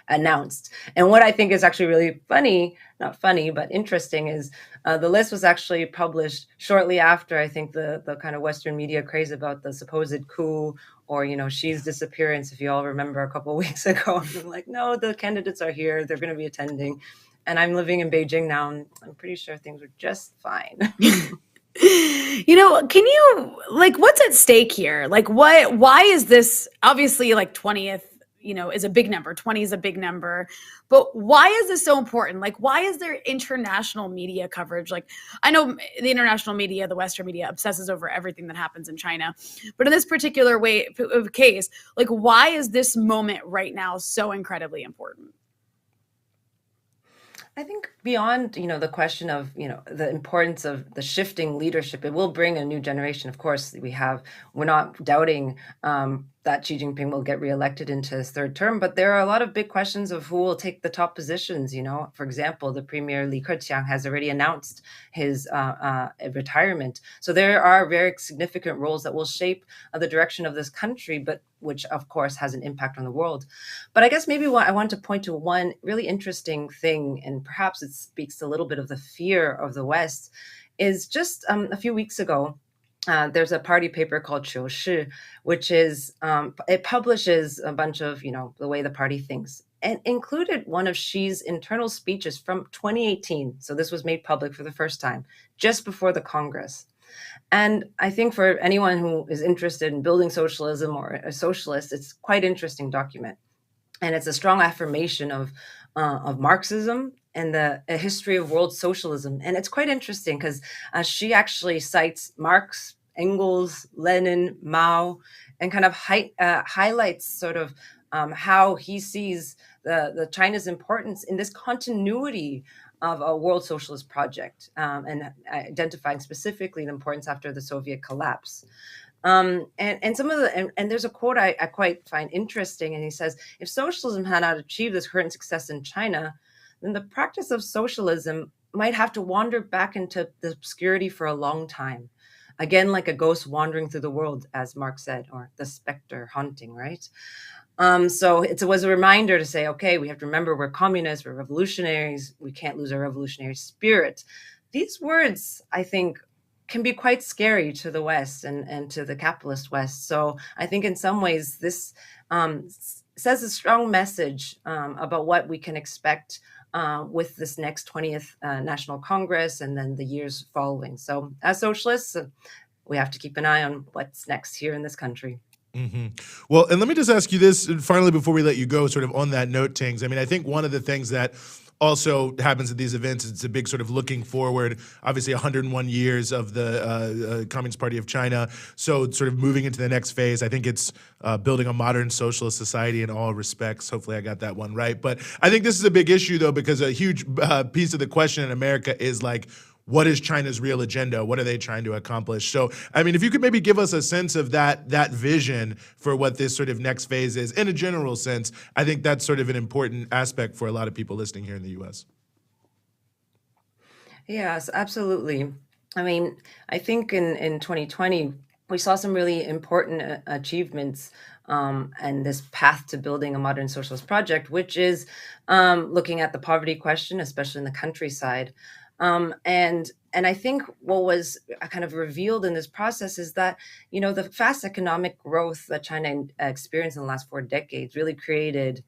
announced. And what I think is actually really funny, not funny, but interesting, is the list was actually published shortly after, I think, the kind of Western media craze about the supposed coup or, Xi's disappearance, if you all remember a couple of weeks ago. I'm like, no, the candidates are here. They're going to be attending. And I'm living in Beijing now, and I'm pretty sure things are just fine. Can you, what's at stake here? Why is this, obviously, 20th, is a big number. 20 is a big number. But why is this so important? Why is there international media coverage? I know the international media, the Western media, obsesses over everything that happens in China. But in this particular case, why is this moment right now so incredibly important? I think beyond, the question of, the importance of the shifting leadership, it will bring a new generation. Of course, we're not doubting that Xi Jinping will get reelected into his third term, but there are a lot of big questions of who will take the top positions. For example, the Premier Li Keqiang has already announced his retirement. So there are very significant roles that will shape the direction of this country, but which of course has an impact on the world. But I guess maybe I want to point to one really interesting thing, and perhaps it speaks a little bit of the fear of the West, is just a few weeks ago, there's a party paper called Qiu Shi, which is, it publishes a bunch of, the way the party thinks, and included one of Xi's internal speeches from 2018. So this was made public for the first time, just before the Congress. And I think for anyone who is interested in building socialism or a socialist, it's quite an interesting document. And it's a strong affirmation of Marxism and a history of world socialism. And it's quite interesting because she actually cites Marx, Engels, Lenin, Mao, and kind of highlights sort of how he sees the China's importance in this continuity of a world socialist project, and identifying specifically the importance after the Soviet collapse. And some of and there's a quote I quite find interesting, and he says, if socialism had not achieved this current success in China, then the practice of socialism might have to wander back into the obscurity for a long time. Again, like a ghost wandering through the world, as Marx said, or the specter haunting, right? So it was a reminder to say, okay, we have to remember we're communists, we're revolutionaries, we can't lose our revolutionary spirit. These words, I think, can be quite scary to the West and to the capitalist West. So I think in some ways this says a strong message about what we can expect with this next 20th National Congress and then the years following. So as socialists, we have to keep an eye on what's next here in this country. Mm-hmm. Well, and let me just ask you this finally before we let you go, sort of on that note, Tings. I mean, I think one of the things that also happens at these events, it's a big sort of looking forward, obviously 101 years of the Communist Party of China. So sort of moving into the next phase, I think it's building a modern socialist society in all respects. Hopefully I got that one right. But I think this is a big issue, though, because a huge piece of the question in America is like, what is China's real agenda? What are they trying to accomplish? So, I mean, if you could maybe give us a sense of that vision for what this sort of next phase is in a general sense, I think that's sort of an important aspect for a lot of people listening here in the U.S. Yes, absolutely. I mean, I think in 2020, we saw some really important achievements and this path to building a modern socialist project, which is looking at the poverty question, especially in the countryside. And I think what was kind of revealed in this process is that, the fast economic growth that China experienced in the last 4 decades really created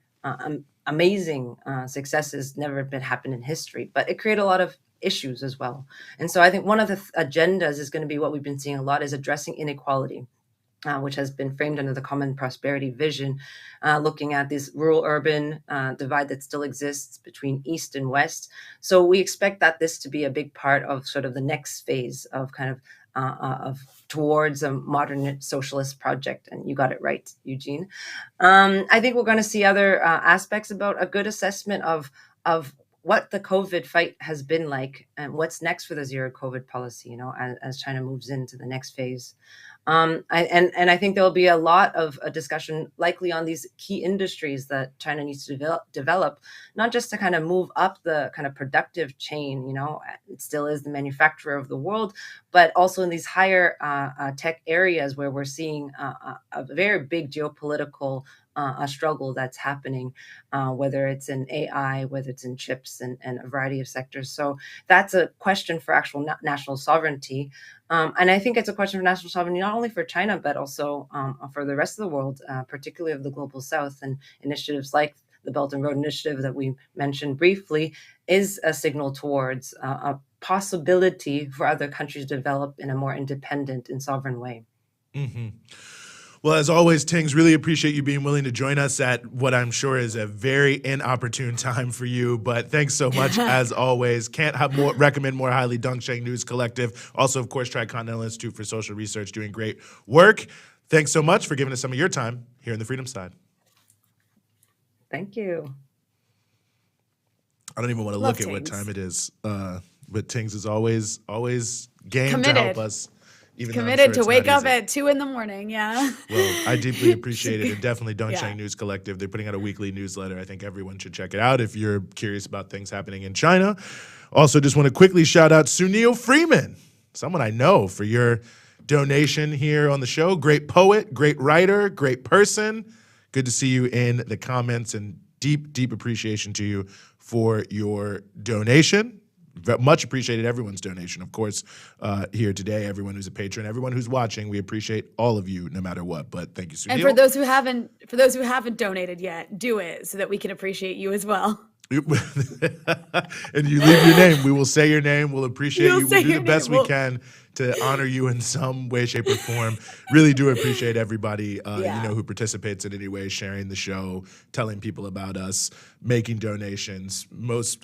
amazing successes, never been happened in history, but it created a lot of issues as well. And so I think one of the agendas is going to be what we've been seeing a lot is addressing inequality. which has been framed under the Common Prosperity Vision, looking at this rural-urban divide that still exists between East and West. So we expect that this to be a big part of sort of the next phase of kind of towards a modern socialist project. And you got it right, Eugene. I think we're going to see other aspects about a good assessment of what the COVID fight has been like and what's next for the zero COVID policy, as China moves into the next phase. I think there'll be a lot of a discussion likely on these key industries that China needs to develop, not just to kind of move up the kind of productive chain, it still is the manufacturer of the world, but also in these higher tech areas where we're seeing a very big geopolitical a struggle that's happening, whether it's in AI, whether it's in chips and a variety of sectors. So that's a question for actual national sovereignty. And I think it's a question for national sovereignty, not only for China, but also for the rest of the world, particularly of the global South. And initiatives like the Belt and Road Initiative that we mentioned briefly is a signal towards a possibility for other countries to develop in a more independent and sovereign way. Mm-hmm. Well, as always, Tings, really appreciate you being willing to join us at what I'm sure is a very inopportune time for you. But thanks so much, as always. Can't recommend more highly Dongsheng News Collective. Also, of course, Tricontinental Institute for Social Research doing great work. Thanks so much for giving us some of your time here in the Freedom Side. Thank you. I don't even want to look at what time it is. But Tings is always game Committed. to help us. Committed to wake up at 2 a.m. Yeah. Well, I deeply appreciate it. And definitely Dongsheng News Collective. They're putting out a weekly newsletter. I think everyone should check it out if you're curious about things happening in China. Also, just want to quickly shout out Sunil Freeman, someone I know, for your donation here on the show. Great poet, great writer, great person. Good to see you in the comments, and deep appreciation to you for your donation. Much appreciated everyone's donation, of course, here today. Everyone who's a patron, everyone who's watching, we appreciate all of you, no matter what. But thank you, Sunil. And for those who haven't donated yet, do it so that we can appreciate you as well. And you leave your name. We will say your name. We'll appreciate you. We'll do the best we can to honor you in some way, shape, or form. Really do appreciate everybody, who participates in any way, sharing the show, telling people about us, making donations.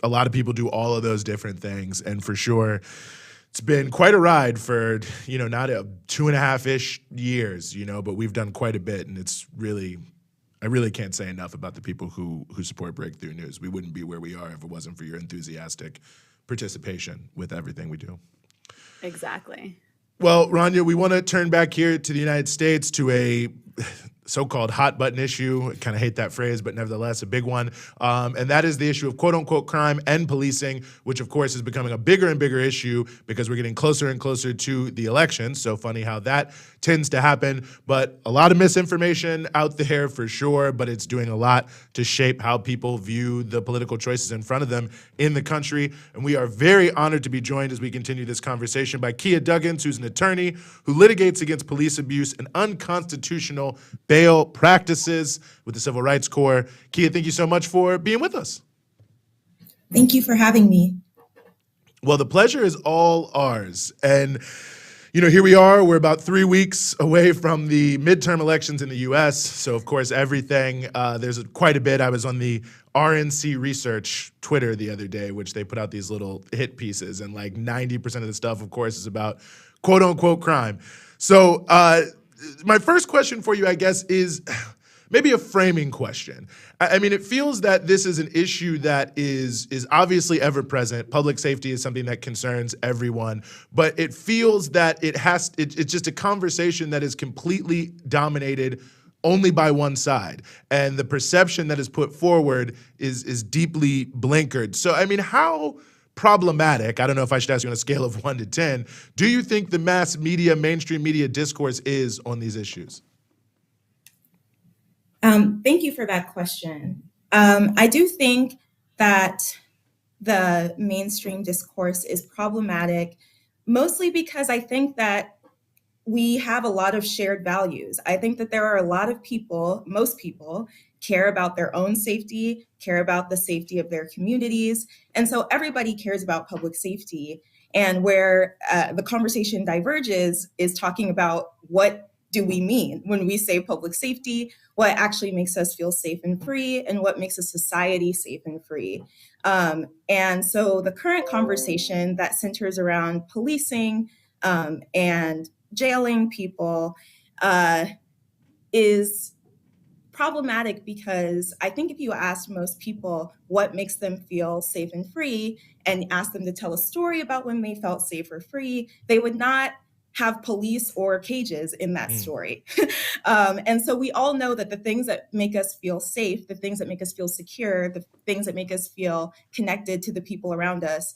A lot of people do all of those different things, and for sure, it's been quite a ride for not 2.5-ish years, but we've done quite a bit, and it's really. I really can't say enough about the people who support Breakthrough News. We wouldn't be where we are if it wasn't for your enthusiastic participation with everything we do. Exactly. Well, Rania, we want to turn back here to the United States to a so-called hot button issue. I kind of hate that phrase, but nevertheless a big one. And that is the issue of quote-unquote crime and policing, which of course is becoming a bigger and bigger issue because we're getting closer and closer to the election. So funny how that tends to happen. But a lot of misinformation out there for sure, but it's doing a lot to shape how people view the political choices in front of them in the country. And we are very honored to be joined as we continue this conversation by Kia Duggins, who's an attorney who litigates against police abuse and unconstitutional bail practices with the Civil Rights Corps. Kia, thank you so much for being with us. Thank you for having me. Well, the pleasure is all ours. And here we are. We're about 3 weeks away from the midterm elections in the U.S. So, of course, everything, there's quite a bit. I was on the RNC Research Twitter the other day, which they put out these little hit pieces. And like 90% of the stuff, of course, is about quote-unquote crime. So my first question for you, I guess, is maybe a framing question. I mean, it feels that this is an issue that is obviously ever present. Public safety is something that concerns everyone, but it feels that it's just a conversation that is completely dominated only by one side, and the perception that is put forward is deeply blinkered. So, I mean, how problematic, I don't know if I should ask you on a scale of 1 to 10, do you think the mass media, mainstream media discourse is on these issues? Thank you for that question. I do think that the mainstream discourse is problematic, mostly because I think that we have a lot of shared values. I think that there are a lot of people, most people, care about their own safety, care about the safety of their communities. And so everybody cares about public safety. And where the conversation diverges is talking about what do we mean when we say public safety, what actually makes us feel safe and free, and what makes a society safe and free. And so the current conversation that centers around policing and jailing people is problematic, because I think if you asked most people what makes them feel safe and free and asked them to tell a story about when they felt safe or free, they would not have police or cages in that story. And so we all know that the things that make us feel safe, the things that make us feel secure, the things that make us feel connected to the people around us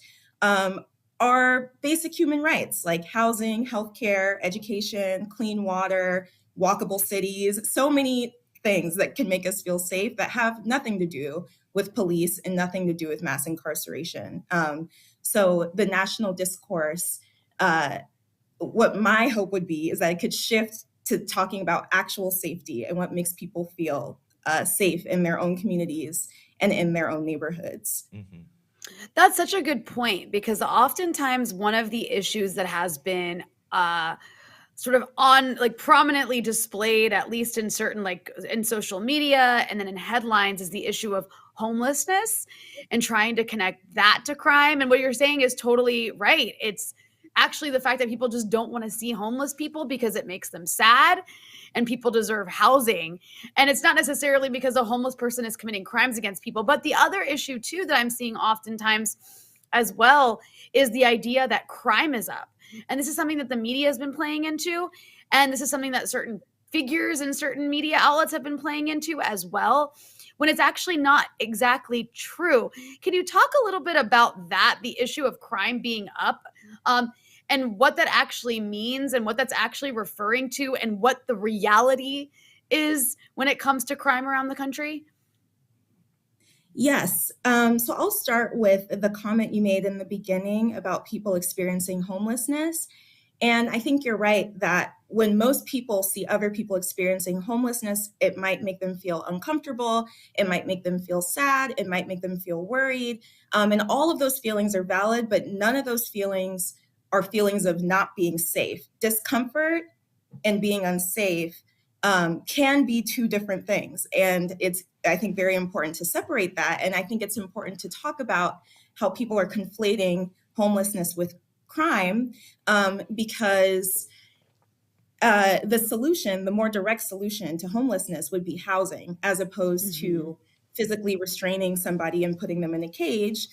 are basic human rights, like housing, healthcare, education, clean water, walkable cities, so many things that can make us feel safe that have nothing to do with police and nothing to do with mass incarceration. So the national discourse, what my hope would be is that it could shift to talking about actual safety and what makes people feel safe in their own communities and in their own neighborhoods. Mm-hmm. That's such a good point, because oftentimes one of the issues that has been sort of on, like, prominently displayed, at least in certain, like, in social media and then in headlines, is the issue of homelessness and trying to connect that to crime. And what you're saying is totally right. It's actually the fact that people just don't want to see homeless people because it makes them sad, and people deserve housing. And it's not necessarily because a homeless person is committing crimes against people. But the other issue too that I'm seeing oftentimes as well is the idea that crime is up. And this is something that the media has been playing into. And this is something that certain figures and certain media outlets have been playing into as well, when it's actually not exactly true. Can you talk a little bit about that, the issue of crime being up, and what that actually means and what that's actually referring to, and what the reality is when it comes to crime around the country? Yes. So I'll start with the comment you made in the beginning about people experiencing homelessness. And I think you're right that when most people see other people experiencing homelessness, it might make them feel uncomfortable. It might make them feel sad. It might make them feel worried. And all of those feelings are valid, but none of those feelings are feelings of not being safe. Discomfort and being unsafe can be two different things. And it's, I think, very important to separate that. And I think it's important to talk about how people are conflating homelessness with crime, because the solution, the more direct solution to homelessness would be housing, as opposed to physically restraining somebody and putting them in a cage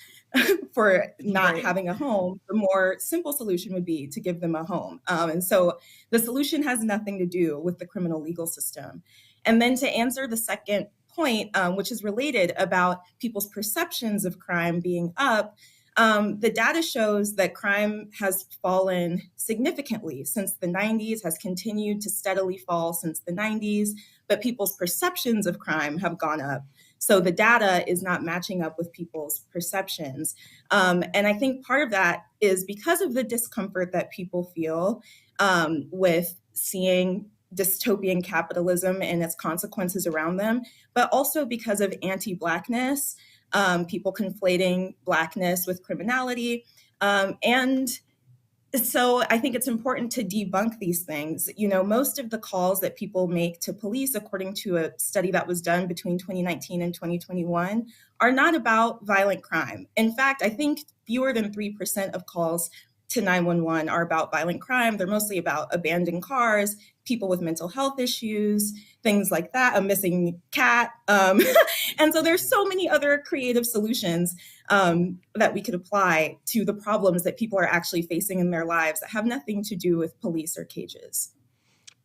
for not having a home. The more simple solution would be to give them a home. And so the solution has nothing to do with the criminal legal system. And then to answer the second point, which is related about people's perceptions of crime being up, the data shows that crime has fallen significantly since the 90s, has continued to steadily fall since the 90s, but people's perceptions of crime have gone up. So the data is not matching up with people's perceptions. And I think part of that is because of the discomfort that people feel with seeing dystopian capitalism and its consequences around them, but also because of anti-Blackness, people conflating Blackness with criminality. And so I think it's important to debunk these things. You know, most of the calls that people make to police, according to a study that was done between 2019 and 2021, are not about violent crime. In fact, I think fewer than 3% of calls to 911 are about violent crime. They're mostly about abandoned cars, people with mental health issues, things like that, a missing cat. And so there's so many other creative solutions that we could apply to the problems that people are actually facing in their lives that have nothing to do with police or cages.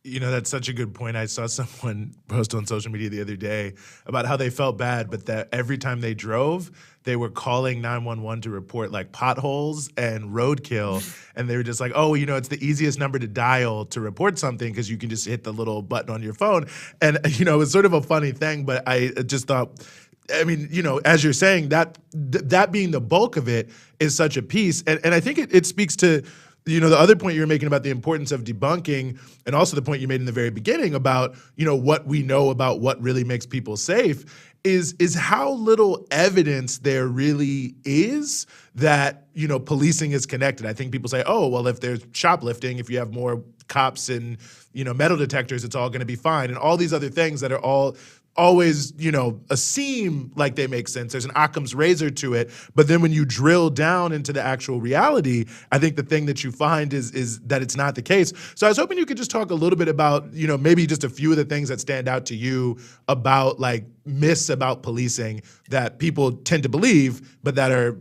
You know, that's such a good point. I saw someone post on social media the other day about how they felt bad, but that every time they drove, they were calling 911 to report like potholes and roadkill. And they were just like, oh, you know, it's the easiest number to dial to report something because you can just hit the little button on your phone. And, you know, it's sort of a funny thing, but I just thought, I mean, you know, as you're saying, that being the bulk of it is such a piece. And I think it speaks to, you know, the other point you were making about the importance of debunking, and also the point you made in the very beginning about, you know, what we know about what really makes people safe. is how little evidence there really is that, you know, policing is connected. I think people say, oh, well, if there's shoplifting, if you have more cops and, you know, metal detectors, it's all going to be fine. And all these other things that are all always, you know, seem like they make sense. There's an Occam's razor to it. But then when you drill down into the actual reality, I think the thing that you find is that it's not the case. So I was hoping you could just talk a little bit about, you know, maybe just a few of the things that stand out to you about like myths about policing that people tend to believe, but that are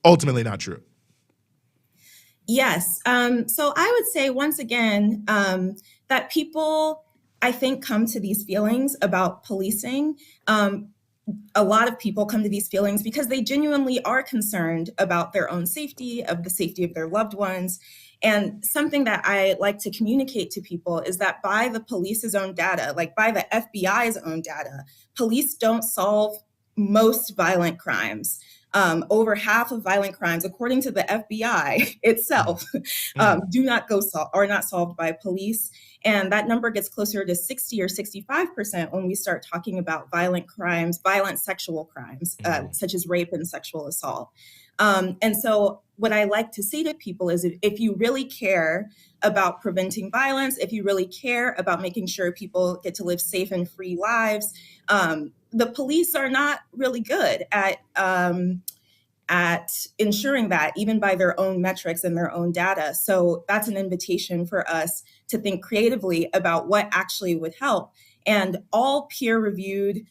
ultimately not true. Yes. So I would say once again that people, I think, come to these feelings about policing. A lot of people come to these feelings because they genuinely are concerned about their own safety, of the safety of their loved ones. And something that I like to communicate to people is that by the police's own data, like by the FBI's own data, police don't solve most violent crimes. Over half of violent crimes, according to the FBI itself, do not are not solved by police. And that number gets closer to 60 or 65% when we start talking about violent crimes, violent sexual crimes, such as rape and sexual assault. And so what I like to say to people is if you really care about preventing violence, if you really care about making sure people get to live safe and free lives, the police are not really good at ensuring that, even by their own metrics and their own data. So that's an invitation for us to think creatively about what actually would help. And all peer-reviewed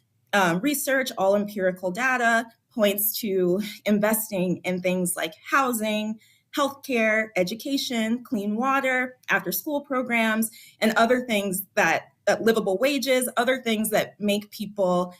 research, all empirical data points to investing in things like housing, healthcare, education, clean water, after-school programs, and other things that livable wages, other things that make people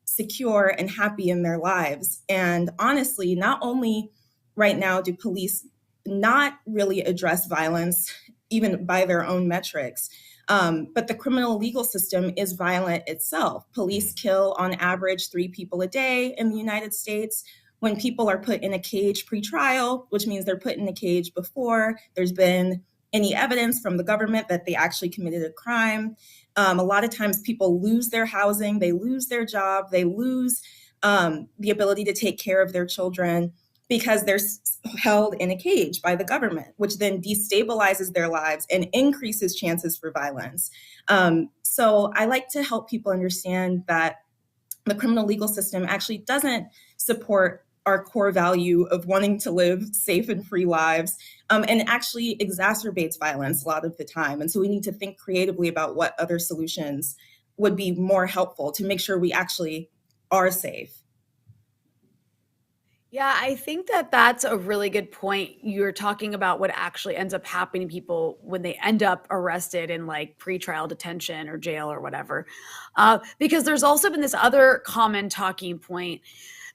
secure and happy in their lives. And honestly, not only right now do police not really address violence, even by their own metrics, but the criminal legal system is violent itself. Police kill on average 3 people a day in the United States. When people are put in a cage pre-trial, which means they're put in a cage before there's been any evidence from the government that they actually committed a crime. A lot of times people lose their housing, they lose their job, they lose the ability to take care of their children because they're held in a cage by the government, which then destabilizes their lives and increases chances for violence. So I like to help people understand that the criminal legal system actually doesn't support our core value of wanting to live safe and free lives, and actually exacerbates violence a lot of the time. And so we need to think creatively about what other solutions would be more helpful to make sure we actually are safe. Yeah, I think that that's a really good point. You're talking about what actually ends up happening to people when they end up arrested in like pretrial detention or jail or whatever. Because there's also been this other common talking point.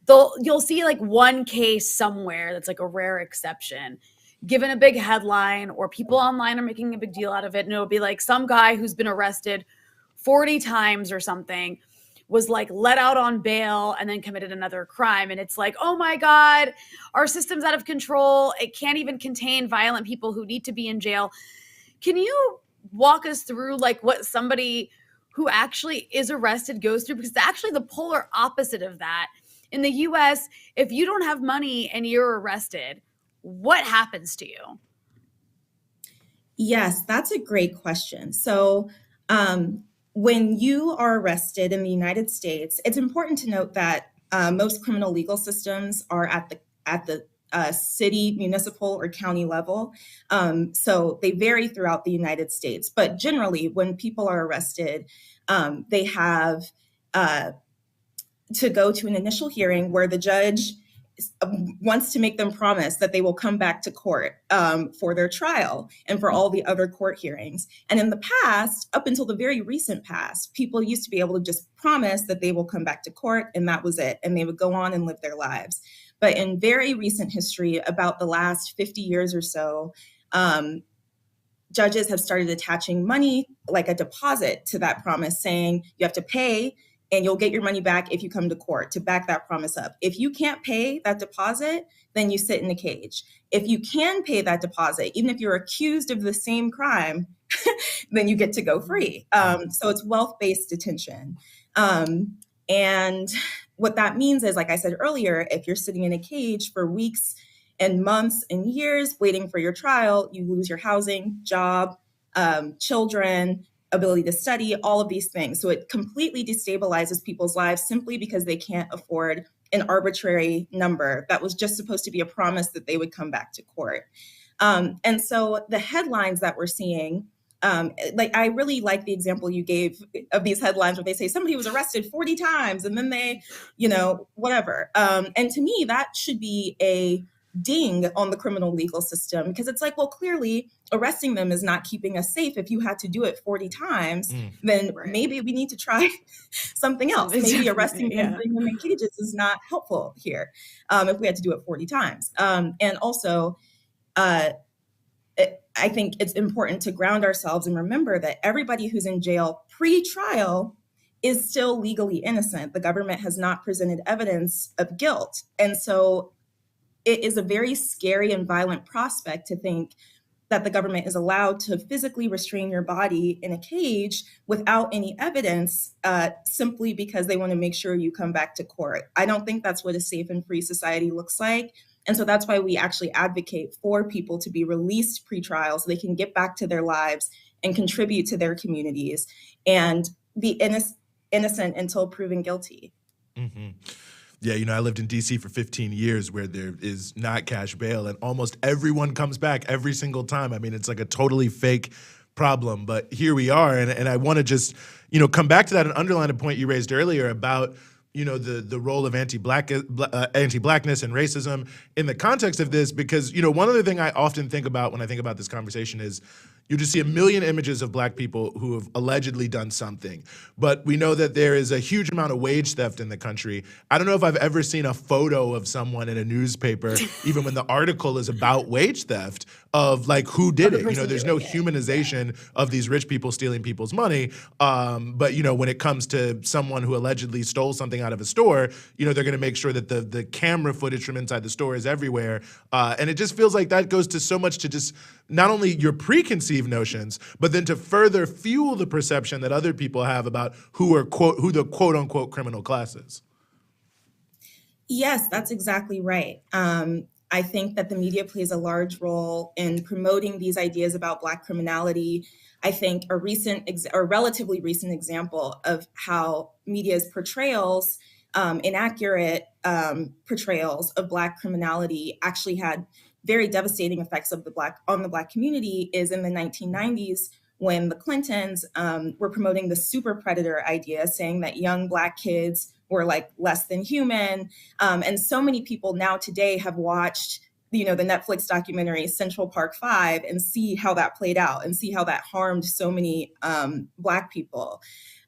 You'll see like one case somewhere that's like a rare exception, given a big headline, or people online are making a big deal out of it. And it'll be like some guy who's been arrested 40 times or something was like let out on bail and then committed another crime. And it's like, oh my God, our system's out of control. It can't even contain violent people who need to be in jail. Can you walk us through like what somebody who actually is arrested goes through? Because it's actually the polar opposite of that. In the US, if you don't have money and you're arrested, what happens to you? Yes, that's a great question. So when you are arrested in the United States, it's important to note that most criminal legal systems are at the city, municipal, or county level. So they vary throughout the United States. But generally, when people are arrested, they have to go to an initial hearing where the judge wants to make them promise that they will come back to court for their trial and for all the other court hearings. And in the past, up until the very recent past, people used to be able to just promise that they will come back to court and that was it. And they would go on and live their lives. But in very recent history, about the last 50 years or so, judges have started attaching money, like a deposit, to that promise, saying you have to pay and you'll get your money back if you come to court, to back that promise up. If you can't pay that deposit, then you sit in a cage. If you can pay that deposit, even if you're accused of the same crime, then you get to go free. So it's wealth-based detention. And what that means is, like I said earlier, if you're sitting in a cage for weeks and months and years waiting for your trial, you lose your housing, job, children, ability to study, all of these things. So it completely destabilizes people's lives simply because they can't afford an arbitrary number that was just supposed to be a promise that they would come back to court. And so the headlines that we're seeing, like I really like the example you gave of these headlines where they say somebody was arrested 40 times and then they, whatever. And to me, that should be a ding on the criminal legal system, because it's like, well, clearly arresting them is not keeping us safe. If you had to do it 40 times, then maybe we need to try something else. Maybe arresting them, putting them in cages is not helpful here if we had to do it 40 times. And also, I think it's important to ground ourselves and remember that everybody who's in jail pre-trial is still legally innocent. The government has not presented evidence of guilt. And so it is a very scary and violent prospect to think that the government is allowed to physically restrain your body in a cage without any evidence, simply because they want to make sure you come back to court. I don't think that's what a safe and free society looks like. And so that's why we actually advocate for people to be released pre-trial so they can get back to their lives and contribute to their communities and be innocent until proven guilty. Mm-hmm. Yeah, I lived in D.C. for 15 years where there is not cash bail, and almost everyone comes back every single time. I mean, it's like a totally fake problem, but here we are. And I want to just, come back to that and underline a point you raised earlier about, the role of anti-blackness and racism in the context of this, because, one other thing I often think about when I think about this conversation is you just see a million images of Black people who have allegedly done something. But we know that there is a huge amount of wage theft in the country. I don't know if I've ever seen a photo of someone in a newspaper, even when the article is about wage theft, of like who did it. There's no humanization of these rich people stealing people's money. But, when it comes to someone who allegedly stole something out of a store, they're going to make sure that the camera footage from inside the store is everywhere. And it just feels like that goes to so much to just not only your preconceived notions, but then to further fuel the perception that other people have about who the quote unquote criminal classes. Yes, that's exactly right. I think that the media plays a large role in promoting these ideas about Black criminality. I think a relatively recent example of how media's portrayals, inaccurate portrayals of Black criminality actually had very devastating effects on the Black community is in the 1990s, when the Clintons were promoting the super predator idea, saying that young Black kids were like less than human. And so many people now today have watched, the Netflix documentary Central Park 5 and see how that played out and see how that harmed so many Black people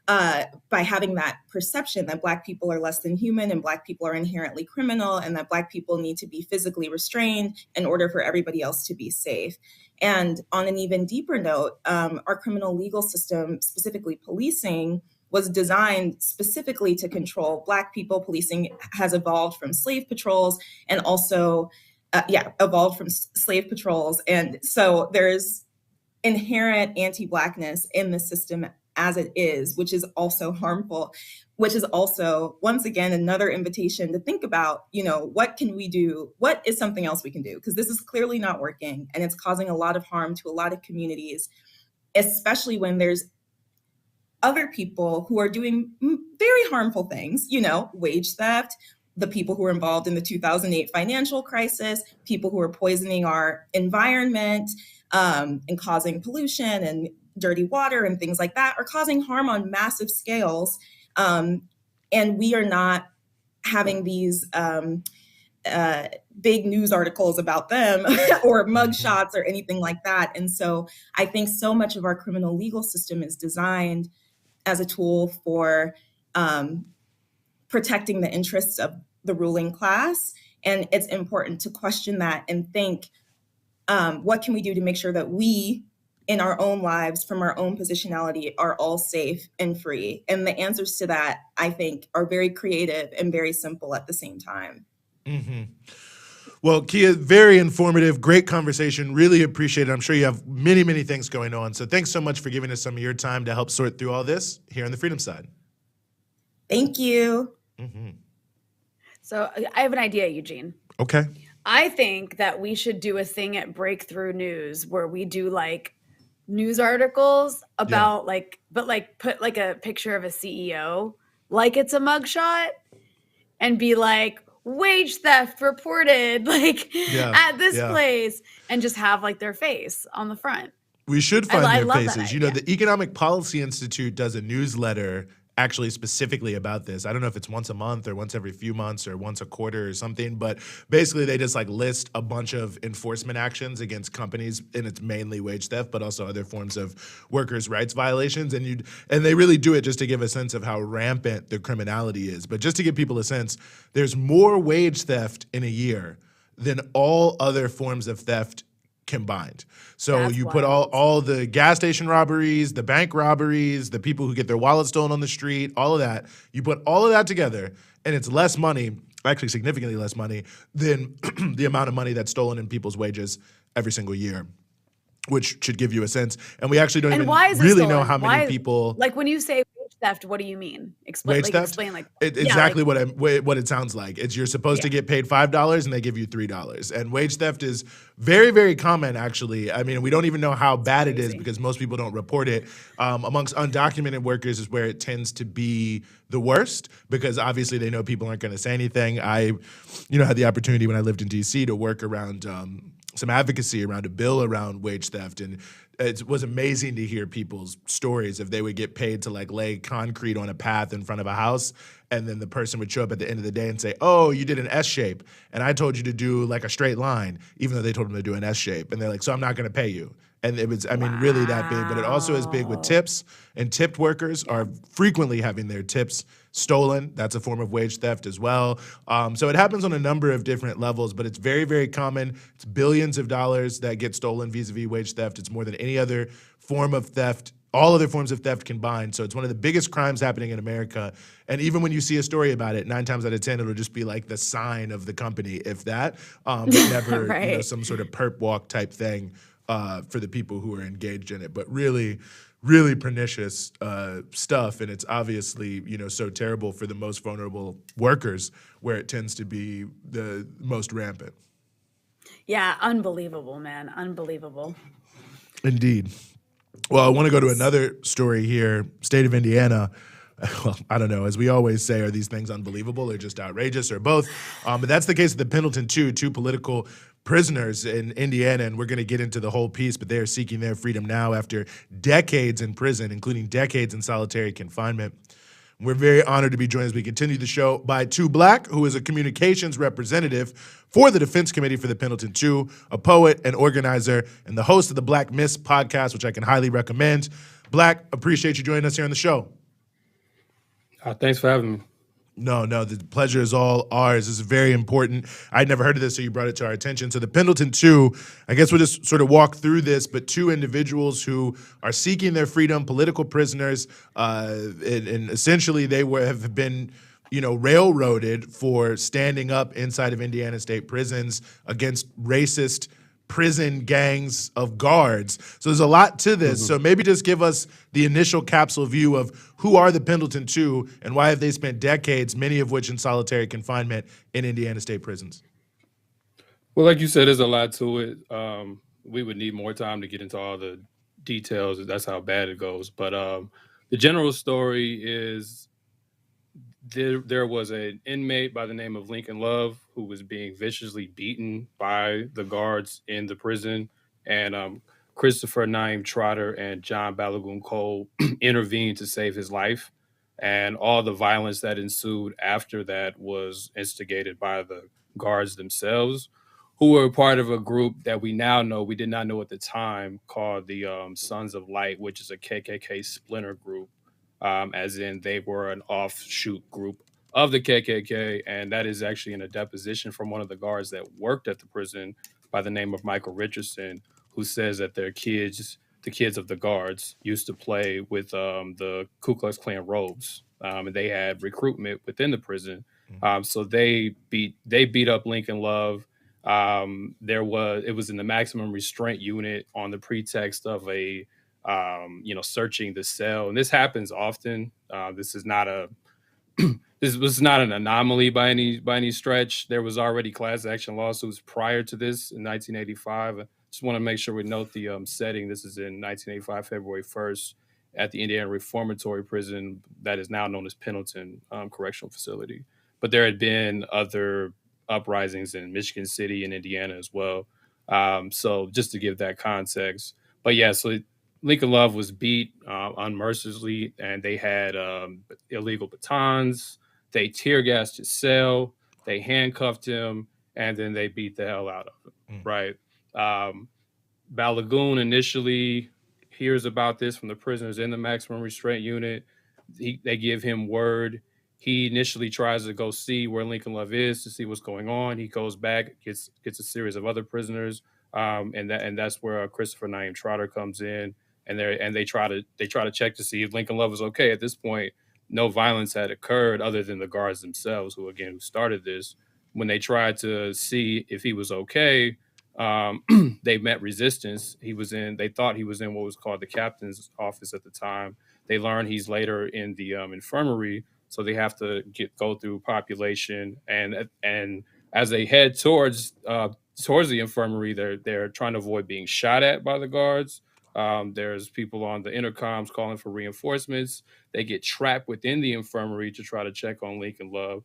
by having that perception that Black people are less than human and Black people are inherently criminal and that Black people need to be physically restrained in order for everybody else to be safe. And on an even deeper note, our criminal legal system, specifically policing, was designed specifically to control Black people. Policing has evolved from slave patrols and also, evolved from slave patrols. And so there's inherent anti-Blackness in the system as it is, which is also harmful, which is also, once again, another invitation to think about, what can we do? What is something else we can do? Because this is clearly not working and it's causing a lot of harm to a lot of communities, especially when there's other people who are doing very harmful things, wage theft, the people who were involved in the 2008 financial crisis, people who are poisoning our environment and causing pollution and dirty water and things like that, are causing harm on massive scales. And we are not having these big news articles about them or mugshots or anything like that. And so I think so much of our criminal legal system is designed as a tool for protecting the interests of the ruling class. And it's important to question that and think, what can we do to make sure that we, in our own lives, from our own positionality, are all safe and free? And the answers to that, I think, are very creative and very simple at the same time. Mm-hmm. Well, Kia, very informative, great conversation. Really appreciate it. I'm sure you have many, many things going on. So thanks so much for giving us some of your time to help sort through all this here on the Freedom Side. Thank you. Mm-hmm. So I have an idea, Eugene. Okay. I think that we should do a thing at Breakthrough News where we do like news articles about but put like a picture of a CEO like it's a mugshot and be like wage theft reported like at this place and just have like their face on the front. We should find I their love that faces. You know, idea. the Economic Policy Institute does a newsletter actually specifically about this. I don't know if it's once a month or once every few months or once a quarter or something, but basically they just like list a bunch of enforcement actions against companies, and it's mainly wage theft, but also other forms of workers' rights violations. And they really do it just to give a sense of how rampant the criminality is. But just to give people a sense, there's more wage theft in a year than all other forms of theft combined. So That's you put wild. all the gas station robberies, the bank robberies, the people who get their wallet stolen on the street, all of that. You put all of that together, and it's less money, actually significantly less money, than the amount of money that's stolen in people's wages every single year, which should give you a sense. And we actually don't And even why is it really know stolen? how many Why- people... Like when you say wage theft, what do you mean? Wage theft? Explain like Exactly what it sounds like. It's you're supposed to get paid $5 and they give you $3. And wage theft is very, very common, actually. I mean, we don't even know how bad it is because most people don't report it. Amongst undocumented workers is where it tends to be the worst because obviously they know people aren't going to say anything. I, had the opportunity when I lived in D.C. to work around some advocacy around a bill around wage theft, and it was amazing to hear people's stories if they would get paid to like lay concrete on a path in front of a house, and then the person would show up at the end of the day and say, oh, you did an S shape, and I told you to do like a straight line, even though they told them to do an S shape, and they're like, so I'm not going to pay you. And it was, really that big, but it also is big with tips, and tipped workers are frequently having their tips stolen. That's a form of wage theft as well. So it happens on a number of different levels, but it's very, very common. It's billions of dollars that get stolen vis-a-vis wage theft. It's more than any other form of theft, all other forms of theft combined. So it's one of the biggest crimes happening in America. And even when you see a story about it, 9 times out of 10, it'll just be like the sign of the company, if that, but never Right. some sort of perp walk type thing for the people who are engaged in it. But really, really pernicious stuff, and it's obviously so terrible for the most vulnerable workers, where it tends to be the most rampant. Yeah, unbelievable, man. Unbelievable. Indeed. Well, I want to go to another story here. State of Indiana. Well, I don't know. As we always say, are these things unbelievable or just outrageous or both? But that's the case of the Pendleton Two political prisoners in Indiana, and we're going to get into the whole piece, but they are seeking their freedom now after decades in prison, including decades in solitary confinement. We're very honored to be joined as we continue the show by Two Black, who is a communications representative for the Defense Committee for the Pendleton Two, a poet and organizer, and the host of the Black Miss podcast, which I can highly recommend. Black, appreciate you joining us here on the show. Thanks for having me. No, the pleasure is all ours. This is very important. I'd never heard of this, so you brought it to our attention. So the Pendleton Two, I guess we'll just sort of walk through this, but two individuals who are seeking their freedom, political prisoners, and essentially they have been railroaded for standing up inside of Indiana state prisons against racist prison gangs of guards. So there's a lot to this. Mm-hmm. So maybe just give us the initial capsule view of who are the Pendleton Two and why have they spent decades, many of which in solitary confinement in Indiana state prisons? Well, like you said, there's a lot to it. We would need more time to get into all the details. That's how bad it goes. But the general story is there was an inmate by the name of Lincoln Love who was being viciously beaten by the guards in the prison, and Christopher Naim Trotter and John Balagoon Cole intervened to save his life, and all the violence that ensued after that was instigated by the guards themselves, who were part of a group that we now know, we did not know at the time, called the Sons of Light, which is a KKK splinter group. As in they were an offshoot group of the KKK, and that is actually in a deposition from one of the guards that worked at the prison by the name of Michael Richardson, who says that their kids, the kids of the guards, used to play with the Ku Klux Klan robes, and they had recruitment within the prison. So they beat up Lincoln Love. It was in the maximum restraint unit on the pretext of searching the cell. And this happens often. This is not a this was not an anomaly by any stretch. There was already class action lawsuits prior to this in 1985. I just want to make sure we note the setting. This is in 1985, February 1st, at the Indiana Reformatory Prison that is now known as Pendleton Correctional Facility. But there had been other uprisings in Michigan City and Indiana as well. So just to give that context. But yeah, so Lincoln Love was beat unmercifully, and they had illegal batons. They tear gassed his cell. They handcuffed him, and then they beat the hell out of him. Right. Balagoon initially hears about this from the prisoners in the maximum restraint unit. They give him word. He initially tries to go see where Lincoln Love is to see what's going on. He goes back, gets a series of other prisoners, and that's where Christopher Naeem Trotter comes in, and they try to check to see if Lincoln Love was okay. At this point, no violence had occurred other than the guards themselves, who started this. When they tried to see if he was okay, they met resistance. They thought he was in what was called the captain's office at the time. They learned he's later in the infirmary, so they have to go through population, and as they head towards the infirmary, they're trying to avoid being shot at by the guards. There's people on the intercoms calling for reinforcements. They get trapped within the infirmary to try to check on Lincoln Love.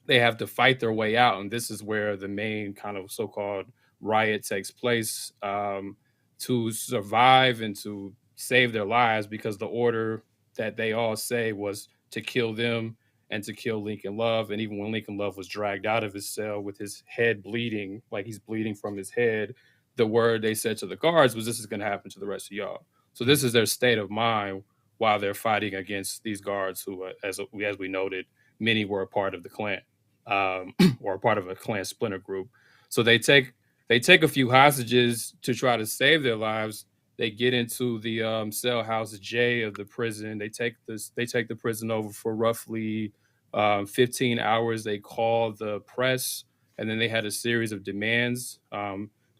They have to fight their way out, and this is where the main kind of so-called riot takes place, to survive and to save their lives, because the order that they all say was to kill them and to kill Lincoln Love. And even when Lincoln Love was dragged out of his cell with his head bleeding, like he's bleeding from his head, the word they said to the guards was, "This is going to happen to the rest of y'all." So this is their state of mind while they're fighting against these guards who, as we noted, many were a part of the Klan, or a part of a Klan splinter group. So they take a few hostages to try to save their lives. They get into the cell house J of the prison. They take the prison over for roughly 15 hours. They call the press, and then they had a series of demands,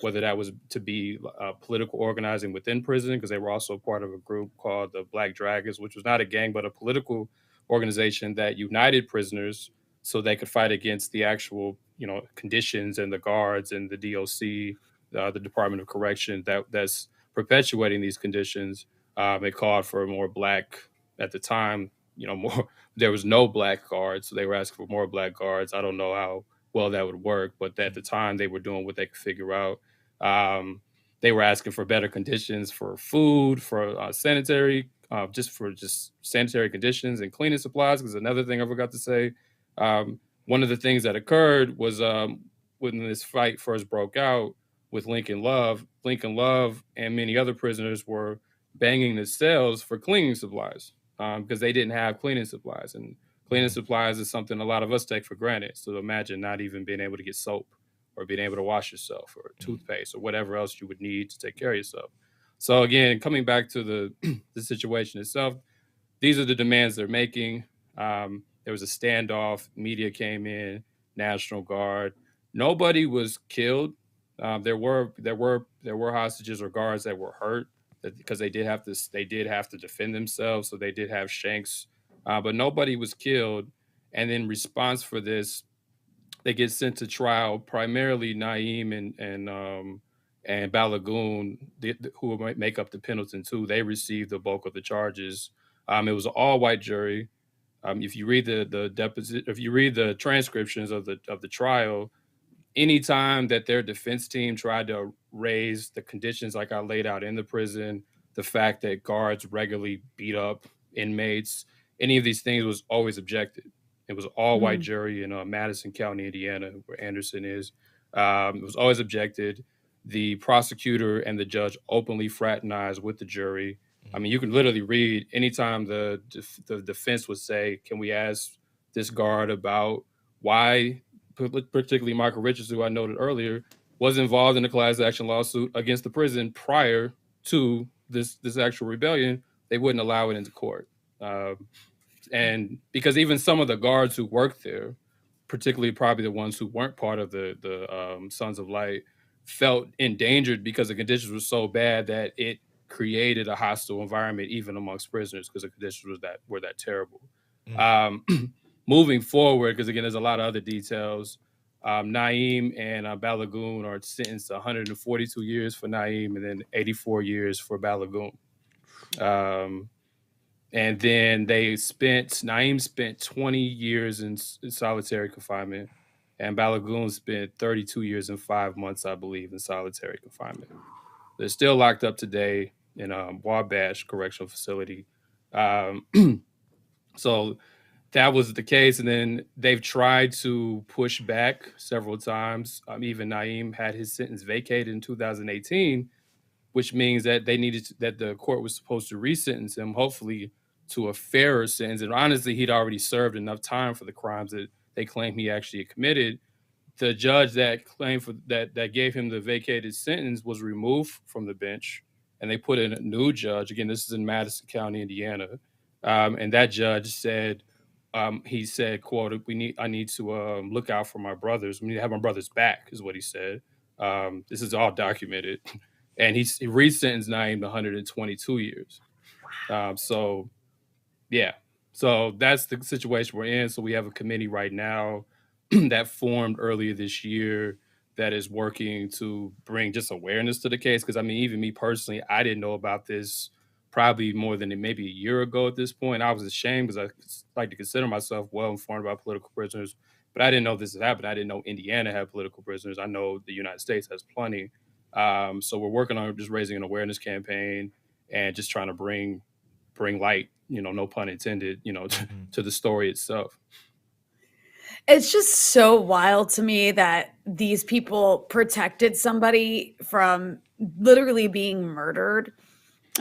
whether that was to be political organizing within prison, because they were also part of a group called the Black Dragons, which was not a gang, but a political organization that united prisoners so they could fight against the actual, conditions and the guards and the DOC, the Department of Correction that's perpetuating these conditions. They called for more black, at the time, more, there was no black guards, so they were asking for more black guards. I don't know how well that would work, but at the time they were doing what they could figure out. They were asking for better conditions for food, for sanitary, just sanitary conditions and cleaning supplies. Because another thing I forgot to say, one of the things that occurred was when this fight first broke out with Lincoln Love and many other prisoners were banging the cells for cleaning supplies, because they didn't have cleaning supplies. And cleaning supplies is something a lot of us take for granted. So imagine not even being able to get soap or being able to wash yourself or toothpaste or whatever else you would need to take care of yourself. So again, coming back to the situation itself, these are the demands they're making. There was a standoff. Media came in, National Guard. Nobody was killed. There were hostages or guards that were hurt because they did have to defend themselves. So they did have shanks, but nobody was killed. And in response for this, they get sent to trial. Primarily Naeem and Balagoon, who make up the Pendleton Two, they received the bulk of the charges. It was an all-white jury. If you read the transcriptions of the trial, anytime that their defense team tried to raise the conditions like I laid out in the prison, the fact that guards regularly beat up inmates, any of these things was always objected. It was an all-white jury in Madison County, Indiana, where Anderson is. It was always objected. The prosecutor and the judge openly fraternized with the jury. I mean, you can literally read anytime the defense would say, "Can we ask this guard about why," particularly Michael Richards, who I noted earlier, was involved in a class action lawsuit against the prison prior to this actual rebellion, they wouldn't allow it into court. And because even some of the guards who worked there, particularly probably the ones who weren't part of the Sons of Light, felt endangered because the conditions were so bad that it created a hostile environment even amongst prisoners because the conditions were that terrible. Moving forward, because again, there's a lot of other details. Naeem and Balagoon are sentenced to 142 years for Naeem and then 84 years for Balagoon. And then Naeem spent 20 years in solitary confinement, and Balagoon spent 32 years and 5 months, I believe, in solitary confinement. They're still locked up today in Wabash Correctional Facility. So that was the case. And then they've tried to push back several times. Even Naeem had his sentence vacated in 2018, which means that that the court was supposed to resentence him, hopefully to a fairer sentence. And honestly, he'd already served enough time for the crimes that they claim he actually committed. The judge that claimed that gave him the vacated sentence was removed from the bench, and they put in a new judge. Again, this is in Madison County, Indiana, and that judge said, he said, "quote I need to look out for my brothers. We need to have my brothers back," is what he said. This is all documented, and he resentenced Naeem to 122 years. So, yeah. So that's the situation we're in. So we have a committee right now that formed earlier this year that is working to bring just awareness to the case. Because I mean, even me personally, I didn't know about this probably more than maybe a year ago at this point. I was ashamed because I like to consider myself well informed about political prisoners, but I didn't know this had happened. I didn't know Indiana had political prisoners. I know the United States has plenty. So we're working on just raising an awareness campaign and just trying to bring light, no pun intended, to the story itself. It's just so wild to me that these people protected somebody from literally being murdered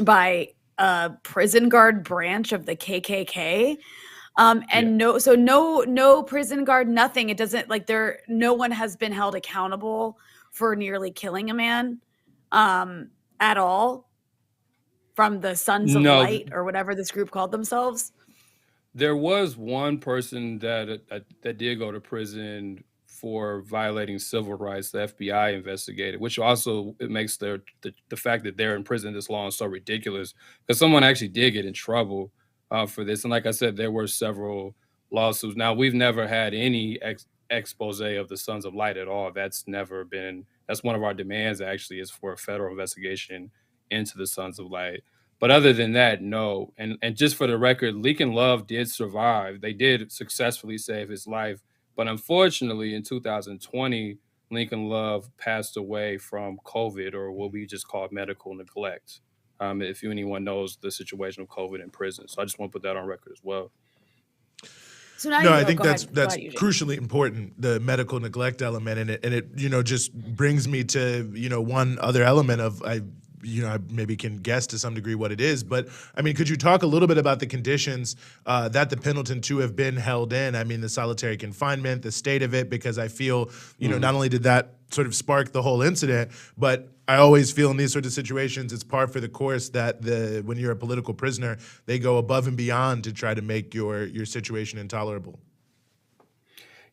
by a prison guard branch of the KKK. No prison guard, nothing. It doesn't no one has been held accountable for nearly killing a man at all from the Sons of Light or whatever this group called themselves. There was one person that did go to prison for violating civil rights. The FBI investigated, which also it makes the fact that they're in prison this long so ridiculous, because someone actually did get in trouble for this. And like I said, there were several lawsuits. Now, we've never had any expose of the Sons of Light at all. That's one of our demands, actually, is for a federal investigation into the Sons of Light. But other than that, no. And just for the record, Lincoln Love did survive. They did successfully save his life. But unfortunately, in 2020, Lincoln Love passed away from COVID, or what we just call medical neglect, if anyone knows the situation of COVID in prison. So I just want to put that on record as well. So now I think that's crucially important, the medical neglect element in it. And it, just brings me to, one other element of, I maybe can guess to some degree what it is, but I mean, could you talk a little bit about the conditions that the Pendleton Two have been held in? I mean, the solitary confinement, the state of it, because I feel, not only did that sort of spark the whole incident, but I always feel in these sorts of situations, it's par for the course that when you're a political prisoner, they go above and beyond to try to make your situation intolerable.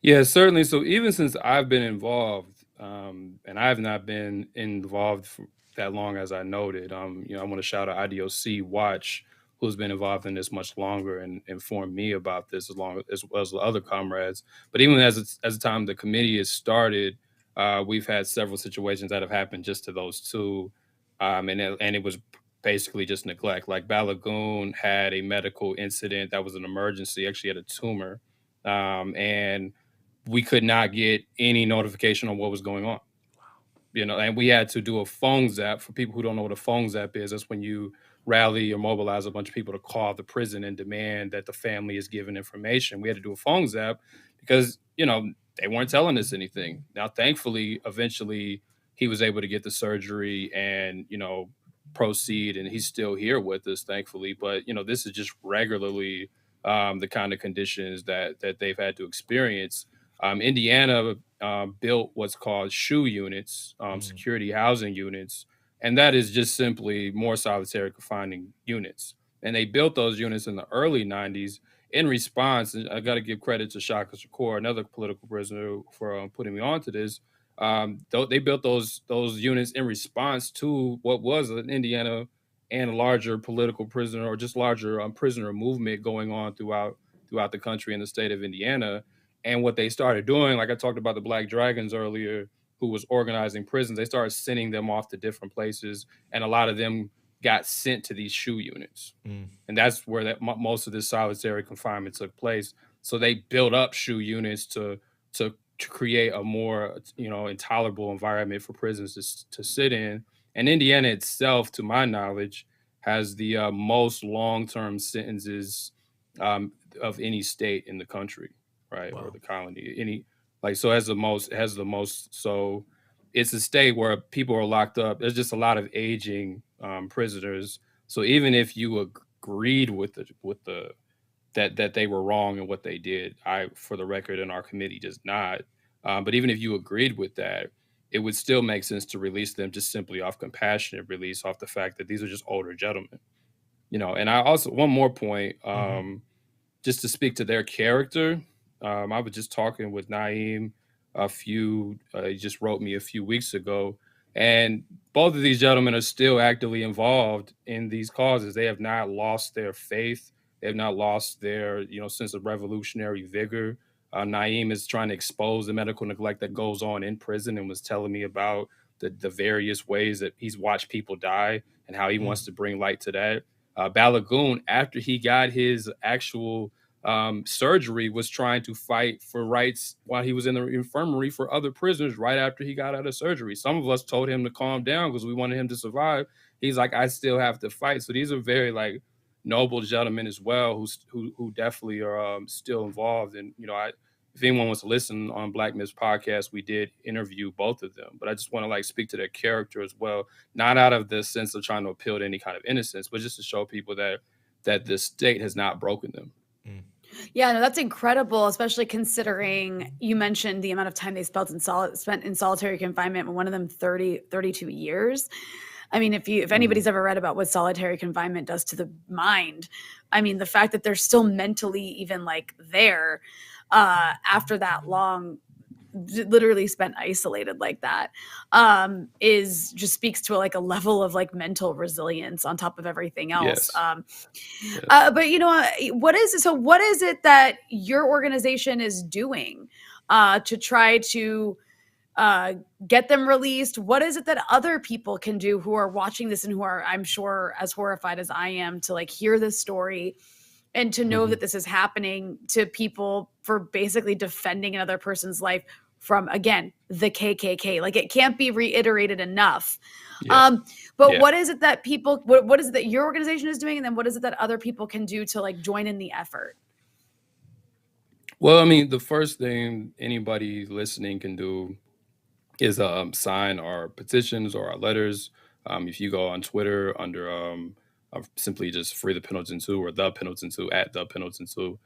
Yeah, certainly. So even since I've been involved, and I have not been involved for that long as I noted, I want to shout out IDOC Watch, who's been involved in this much longer and informed me about this as well as the other comrades. But even as the time the committee has started, we've had several situations that have happened just to those two, and it was basically just neglect. Like Balagoon had a medical incident that was an emergency, actually had a tumor, and we could not get any notification on what was going on. And we had to do a phone zap. For people who don't know what a phone zap is, that's when you rally or mobilize a bunch of people to call the prison and demand that the family is given information. We had to do a phone zap because, they weren't telling us anything. Now, thankfully, eventually he was able to get the surgery and, proceed, and he's still here with us, thankfully. But, this is just regularly the kind of conditions that they've had to experience. Indiana built what's called SHU units, security housing units, and that is just simply more solitary confining units. And they built those units in the early 90s in response, and I got to give credit to Shaka Shakur, another political prisoner, for putting me onto this. They built those units in response to what was an Indiana and a larger political prisoner, or just larger prisoner movement going on throughout throughout the country in the state of Indiana. And what they started doing, like I talked about the Black Dragons earlier, who was organizing prisons, they started sending them off to different places, and a lot of them got sent to these SHU units. And that's where most of this solitary confinement took place. So they built up SHU units to create a more, intolerable environment for prisoners to sit in. And Indiana itself, to my knowledge, has the most long-term sentences of any state in the country, right? Wow. Or the colony. So it has the most. So it's a state where people are locked up. There's just a lot of aging prisoners. So even if you agreed with that they were wrong in what they did, for the record, in our committee does not. But even if you agreed with that, it would still make sense to release them just simply off compassionate release, off the fact that these are just older gentlemen, And I also, one more point, just to speak to their character. I was just talking with Naeem he just wrote me a few weeks ago, and both of these gentlemen are still actively involved in these causes. They have not lost their faith. They have not lost their, sense of revolutionary vigor. Naeem is trying to expose the medical neglect that goes on in prison, and was telling me about the various ways that he's watched people die and how he wants to bring light to that. Balagoon, after he got his actual surgery, was trying to fight for rights while he was in the infirmary for other prisoners right after he got out of surgery. Some of us told him to calm down because we wanted him to survive. He's like, I still have to fight. So these are very noble gentlemen as well, who definitely are still involved. And if anyone wants to listen on Black Myths podcast, we did interview both of them. But I just want to speak to their character as well, not out of the sense of trying to appeal to any kind of innocence, but just to show people that the state has not broken them. Yeah, no, that's incredible, especially considering you mentioned the amount of time they spent in solitary confinement, one of them 32 years. I mean, if anybody's ever read about what solitary confinement does to the mind, I mean, the fact that they're still mentally even there after that long, literally spent isolated like that, is just speaks to a level of mental resilience on top of everything else. Yes. But what is it that your organization is doing to try to get them released? What is it that other people can do who are watching this and who are, I'm sure, as horrified as I am to hear this story and to know that this is happening to people for basically defending another person's life from, again, the KKK? It can't be reiterated enough. Yeah. But what is it that people, what is it that your organization is doing? And then what is it that other people can do to join in the effort? Well, I mean, the first thing anybody listening can do is sign our petitions or our letters. If you go on Twitter under simply just Free the Pendleton Two or the Pendleton Two at the Pendleton Two,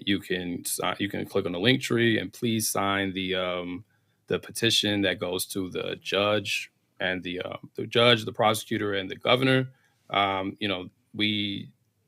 you can click on the link tree and please sign the petition that goes to the judge and the judge, the prosecutor, and the governor.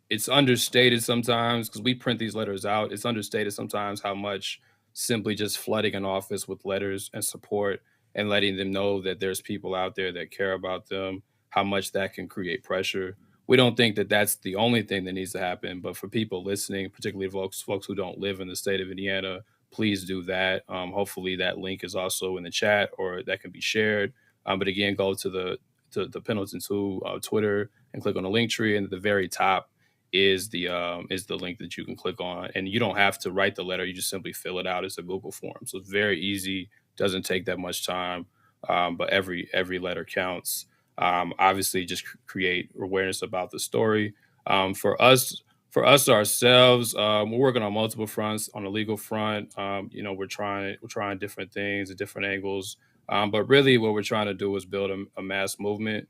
It's understated sometimes because we print these letters out. It's understated sometimes how much simply just flooding an office with letters and support and letting them know that there's people out there that care about them, how much that can create pressure. We don't think that that's the only thing that needs to happen, but for people listening, particularly folks who don't live in the state of Indiana, please do that. Hopefully that link is also in the chat or that can be shared. But again, go to the Pendleton Two Twitter and click on the link tree, and at the very top is the link that you can click on. And you don't have to write the letter; you just simply fill it out. It's a Google form, so it's very easy. Doesn't take that much time, but every letter counts. Obviously, just create awareness about the story. For us ourselves, we're working on multiple fronts. On the legal front, we're trying different things at different angles. But really, what we're trying to do is build a mass movement,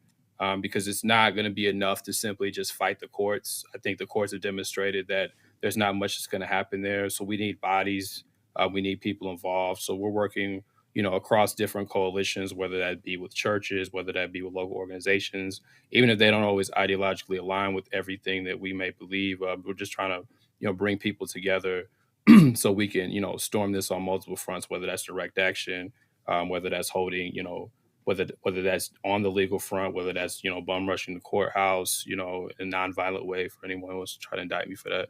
because it's not going to be enough to simply just fight the courts. I think the courts have demonstrated that there's not much that's going to happen there. So we need bodies. We need people involved. So we're working across different coalitions, whether that be with churches, whether that be with local organizations, even if they don't always ideologically align with everything that we may believe. We're just trying to, bring people together so we can, storm this on multiple fronts, whether that's direct action, whether that's holding, whether that's on the legal front, whether that's, bum rushing the courthouse, in a nonviolent way for anyone who wants to try to indict me for that.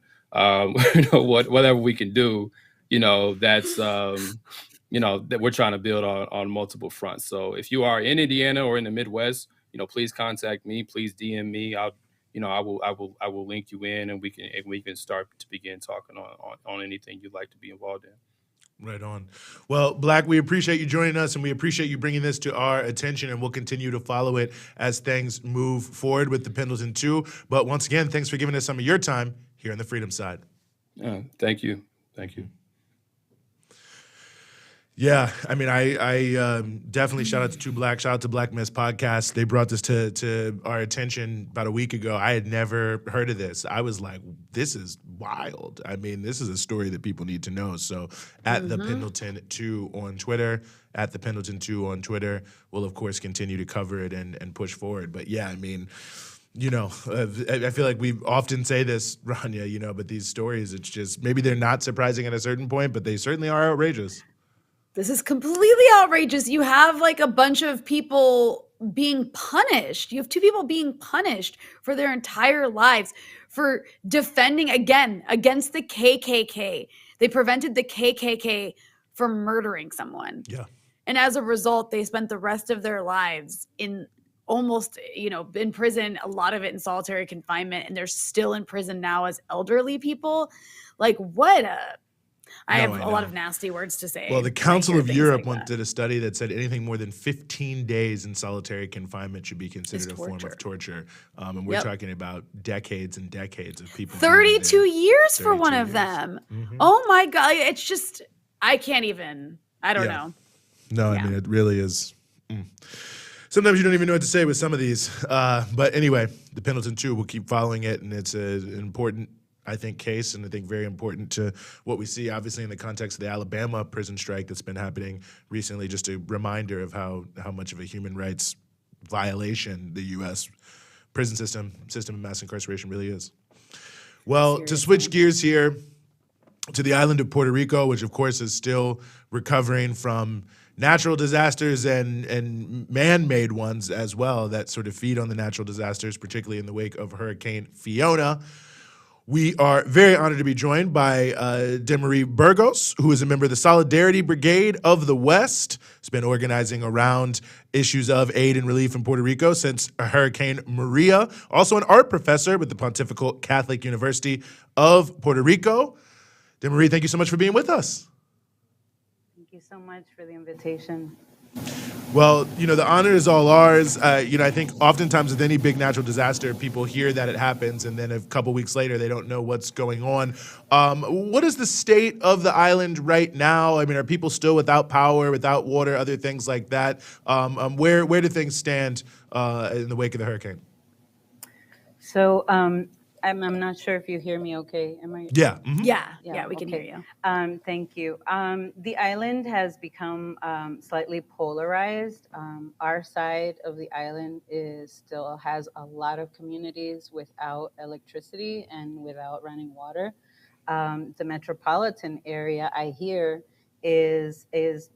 Whatever we can do, that's, that we're trying to build on multiple fronts. So if you are in Indiana or in the Midwest, please contact me, please DM me. I will link you in, and we can start to begin talking on anything you'd like to be involved in. Right on. Well, Black, we appreciate you joining us, and we appreciate you bringing this to our attention, and we'll continue to follow it as things move forward with the Pendleton Two. But once again, thanks for giving us some of your time here on the Freedom Side. Thank you. Thank you. Yeah, I mean, I definitely shout out to Two Black, shout out to Black Mess Podcast. They brought this to our attention about a week ago. I had never heard of this. I was like, this is wild. I mean, this is a story that people need to know. So at the Pendleton Two on Twitter, at the Pendleton Two on Twitter, we'll of course continue to cover it and push forward. But yeah, I mean, I feel like we often say this, Rania, but these stories, it's just, maybe they're not surprising at a certain point, but they certainly are outrageous. This is completely outrageous. You have like a bunch of people being punished. You have two people being punished for their entire lives for defending, again, against the KKK. They prevented the KKK from murdering someone. Yeah. And as a result, they spent the rest of their lives in almost, in prison, a lot of it in solitary confinement, and they're still in prison now as elderly people. Like, what a... I have a lot of nasty words to say. Well, the Council of Europe once did a study that said anything more than 15 days in solitary confinement should be considered a form of torture. And we're talking about decades and decades of people. 32 years for one of them. Mm-hmm. Oh my God. It's just, I can't even, I don't know. No, I mean, it really is. Sometimes you don't even know what to say with some of these. But anyway, the Pendleton Two, we'll keep following it, and it's an important, I think, case, and I think very important to what we see, obviously, in the context of the Alabama prison strike that's been happening recently. Just a reminder of how much of a human rights violation the U.S. prison system of mass incarceration really is. Well, to switch gears here to the island of Puerto Rico, which, of course, is still recovering from natural disasters and man-made ones as well that sort of feed on the natural disasters, particularly in the wake of Hurricane Fiona. We are very honored to be joined by Demery Burgos, who is a member of the Solidarity Brigade of the West. Has been organizing around issues of aid and relief in Puerto Rico since Hurricane Maria. Also an art professor with the Pontifical Catholic University of Puerto Rico. Demery, thank you so much for being with us. Thank you so much for the invitation. Well, the honor is all ours. I think oftentimes with any big natural disaster, people hear that it happens, and then a couple weeks later, they don't know what's going on. What is the state of the island right now? I mean, are people still without power, without water, other things like that? Where do things stand in the wake of the hurricane? So I'm not sure if you hear me okay. Am I? Yeah. Mm-hmm. Yeah, we can hear you. Thank you. The island has become slightly polarized. Our side of the island still has a lot of communities without electricity and without running water. The metropolitan area, I hear, is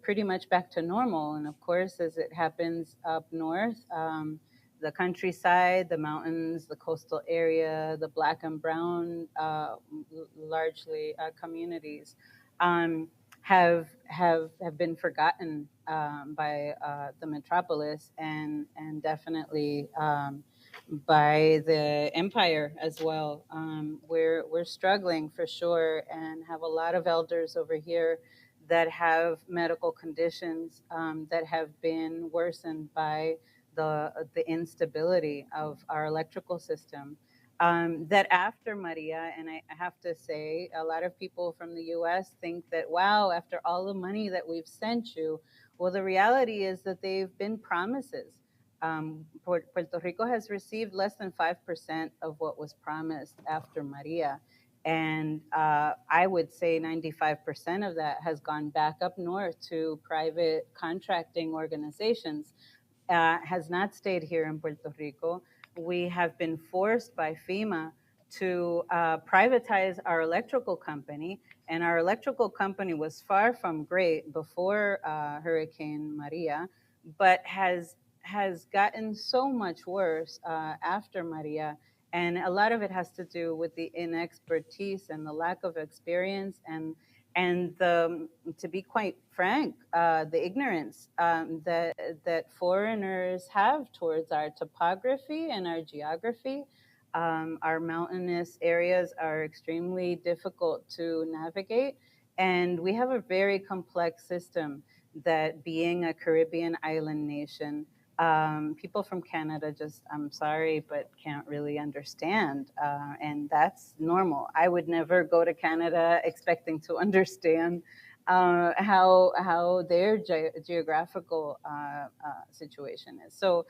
pretty much back to normal. And of course, as it happens up north, the countryside, the mountains, the coastal area, the Black and brown, largely communities, have been forgotten by the metropolis and definitely by the empire as well. We're struggling for sure, and have a lot of elders over here that have medical conditions that have been worsened by the instability of our electrical system. That after Maria, and I have to say, a lot of people from the US think that, wow, after all the money that we've sent you, well, the reality is that they've been promises. Puerto Rico has received less than 5% of what was promised after Maria. And I would say 95% of that has gone back up north to private contracting organizations. Has not stayed here in Puerto Rico. We have been forced by FEMA to privatize our electrical company, and our electrical company was far from great before Hurricane Maria. but has gotten so much worse after Maria. And a lot of it has to do with the inexpertise and the lack of experience and the, to be quite frank, the ignorance that foreigners have towards our topography and our geography. Our mountainous areas are extremely difficult to navigate, and we have a very complex system that, being a Caribbean island nation, people from Canada just, I'm sorry, but can't really understand. And that's normal. I would never go to Canada expecting to understand how their geographical situation is. So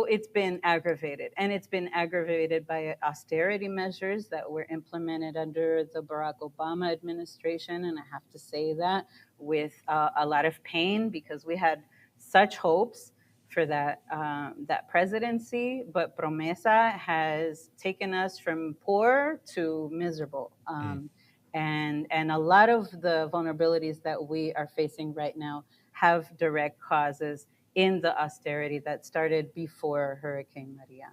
it's been aggravated, and it's been aggravated by austerity measures that were implemented under the Barack Obama administration. And I have to say that with a lot of pain, because we had such hopes for that presidency, but Promesa has taken us from poor to miserable. And a lot of the vulnerabilities that we are facing right now have direct causes in the austerity that started before Hurricane Maria.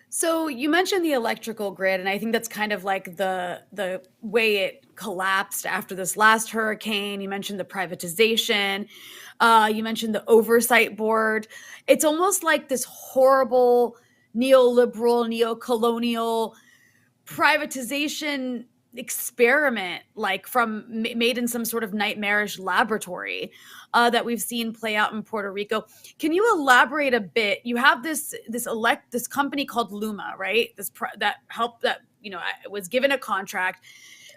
So you mentioned the electrical grid, and I think that's kind of like the way it collapsed after this last hurricane. You mentioned the privatization. You mentioned the oversight board. It's almost like this horrible neoliberal, neo-colonial privatization experiment, like made in some sort of nightmarish laboratory that we've seen play out in Puerto Rico. Can you elaborate a bit? You have this company called Luma, right? That was given a contract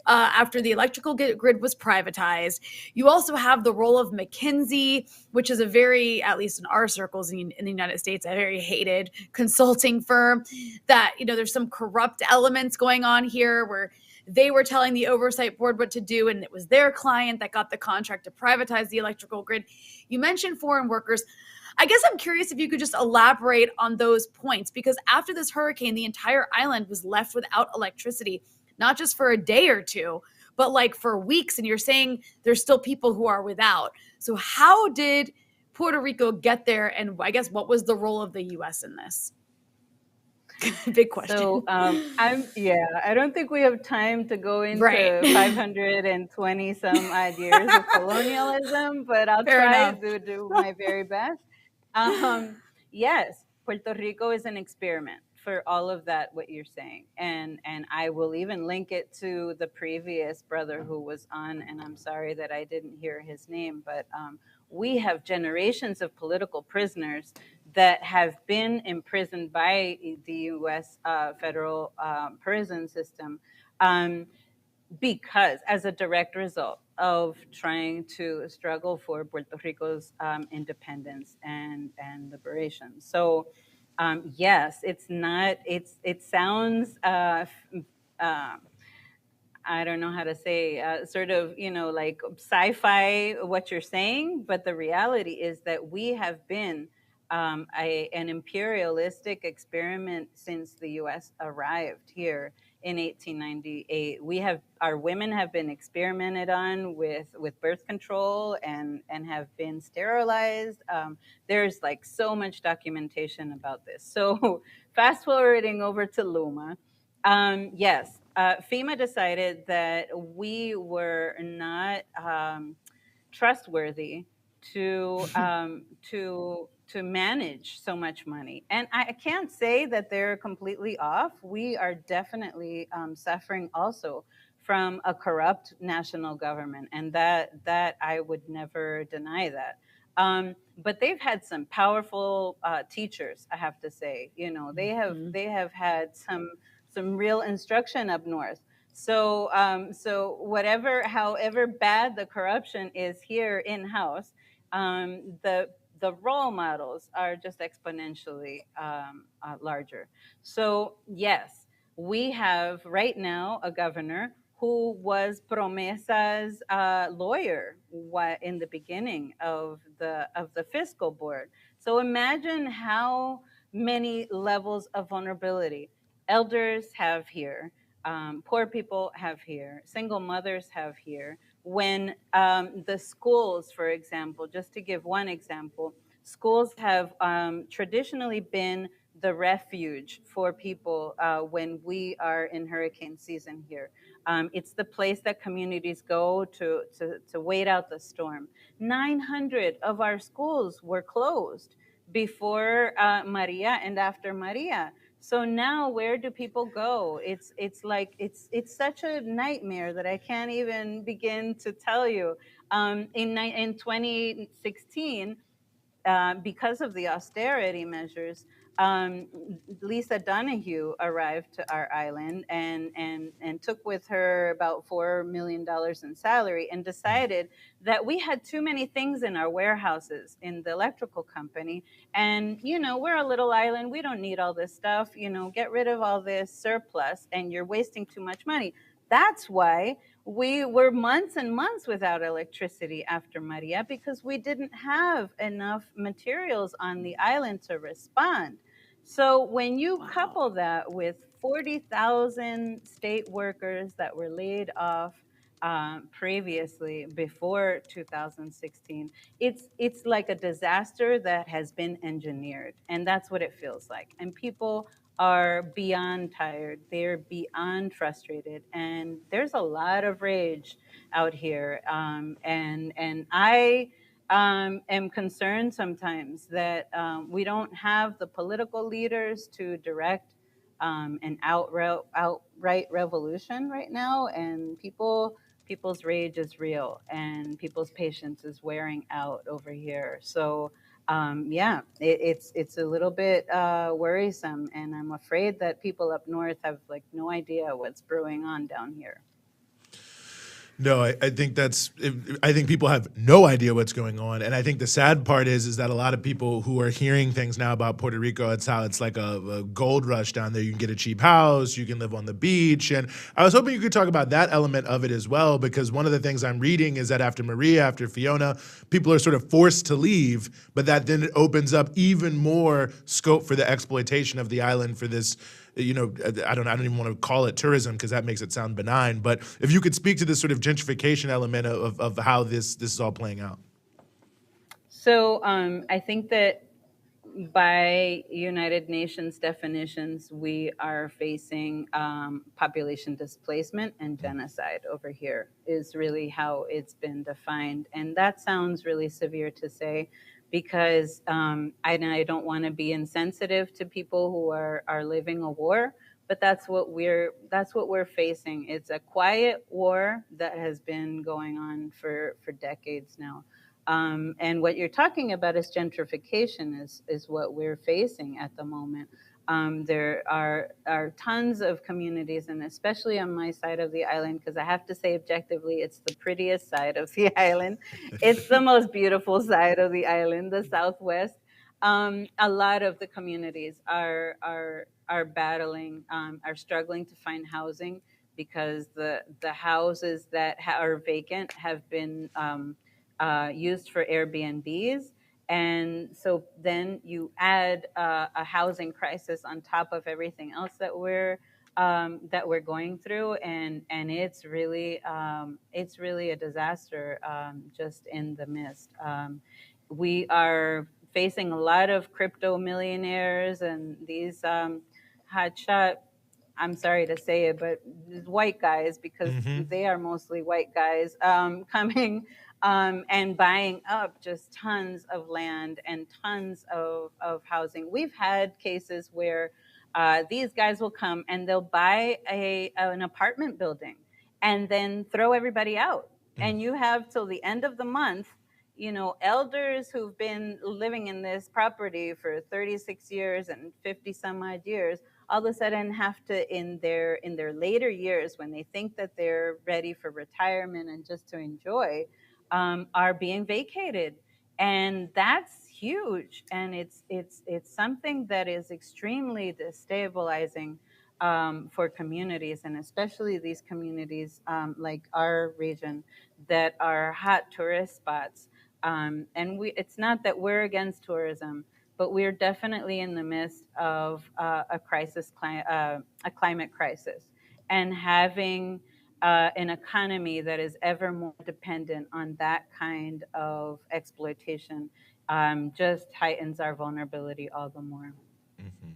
after the electrical grid was privatized. You also have the role of McKinsey, which is a very, at least in our circles in the United States, a very hated consulting firm that, there's some corrupt elements going on here where they were telling the oversight board what to do, and it was their client that got the contract to privatize the electrical grid. You mentioned foreign workers. I guess I'm curious if you could just elaborate on those points, because after this hurricane, the entire island was left without electricity, not just for a day or two, but like for weeks. And you're saying there's still people who are without. So how did Puerto Rico get there? And I guess what was the role of the U.S. in this? Big question. So I don't think we have time to go into 520 some odd years of colonialism, but I'll try to do my very best. Yes, Puerto Rico is an experiment for all of that, what you're saying. And I will even link it to the previous brother who was on, and I'm sorry that I didn't hear his name, but we have generations of political prisoners that have been imprisoned by the U.S. Federal prison system because, as a direct result of trying to struggle for Puerto Rico's independence and liberation. So, yes, it's not. It sounds. I don't know how to say, sort of, like sci-fi what you're saying, but the reality is that we have been an imperialistic experiment since the U.S. arrived here in 1898. Our women have been experimented on with birth control and have been sterilized. There's like so much documentation about this. So fast forwarding over to Luma, yes. FEMA decided that we were not trustworthy to manage so much money, and I can't say that they're completely off. We are definitely suffering also from a corrupt national government, and that I would never deny that. But they've had some powerful teachers, I have to say. They have had some real instruction up north. So however bad the corruption is here in house, the role models are just exponentially larger. So yes, we have right now a governor who was Promesa's lawyer in the beginning of the fiscal board. So imagine how many levels of vulnerability elders have here, poor people have here, single mothers have here, when the schools, for example, just to give one example, schools have traditionally been the refuge for people when we are in hurricane season here. It's the place that communities go to wait out the storm. 900 of our schools were closed before Maria and after Maria. So now where do people go? It's such a nightmare that I can't even begin to tell you. In 2016, because of the austerity measures, Lisa Donahue arrived to our island and took with her about $4 million in salary and decided that we had too many things in our warehouses in the electrical company. And, we're a little island. We don't need all this stuff. Get rid of all this surplus and you're wasting too much money. That's why we were months and months without electricity after Maria, because we didn't have enough materials on the island to respond. So when you couple that with 40,000 state workers that were laid off previously before 2016, it's like a disaster that has been engineered, and that's what it feels like. And people are beyond tired. They're beyond frustrated, and there's a lot of rage out here. And I am concerned sometimes that we don't have the political leaders to direct an outright revolution right now, and people's rage is real, and people's patience is wearing out over here. So it's a little bit worrisome, and I'm afraid that people up north have like no idea what's brewing on down here. No, I think I think people have no idea what's going on. And I think the sad part is that a lot of people who are hearing things now about Puerto Rico, it's how it's like a gold rush down there. You can get a cheap house, you can live on the beach. And I was hoping you could talk about that element of it as well, because one of the things I'm reading is that after Maria, after Fiona, people are sort of forced to leave, but that then it opens up even more scope for the exploitation of the island for this, I don't even want to call it tourism because that makes it sound benign. But if you could speak to this sort of gentrification element of how this is all playing out. So I think that by United Nations definitions, we are facing population displacement and genocide over here is really how it's been defined. And that sounds really severe to say, because I don't want to be insensitive to people who are living a war, but that's what we're facing. It's a quiet war that has been going on for decades now. And what you're talking about is gentrification is what we're facing at the moment. There are tons of communities, and especially on my side of the island, because I have to say objectively, it's the prettiest side of the island. It's the most beautiful side of the island, the Southwest. A lot of the communities are battling, are struggling to find housing because the houses that are vacant have been used for Airbnbs. And so then you add a housing crisis on top of everything else that we're going through, and it's really a disaster just in the midst. We are facing a lot of crypto millionaires and these hotshot, I'm sorry to say it, but white guys, because they are mostly white guys, coming and buying up just tons of land and tons of housing. We've had cases where these guys will come and they'll buy an apartment building and then throw everybody out. And you have till the end of the month, elders who've been living in this property for 36 years and 50 some odd years, all of a sudden have to, in their later years, when they think that they're ready for retirement and just to enjoy, are being vacated. And that's huge. And it's something that is extremely destabilizing for communities, and especially these communities like our region that are hot tourist spots. And it's not that we're against tourism, but we're definitely in the midst of a climate crisis, and having an economy that is ever more dependent on that kind of exploitation just heightens our vulnerability all the more. Mm-hmm.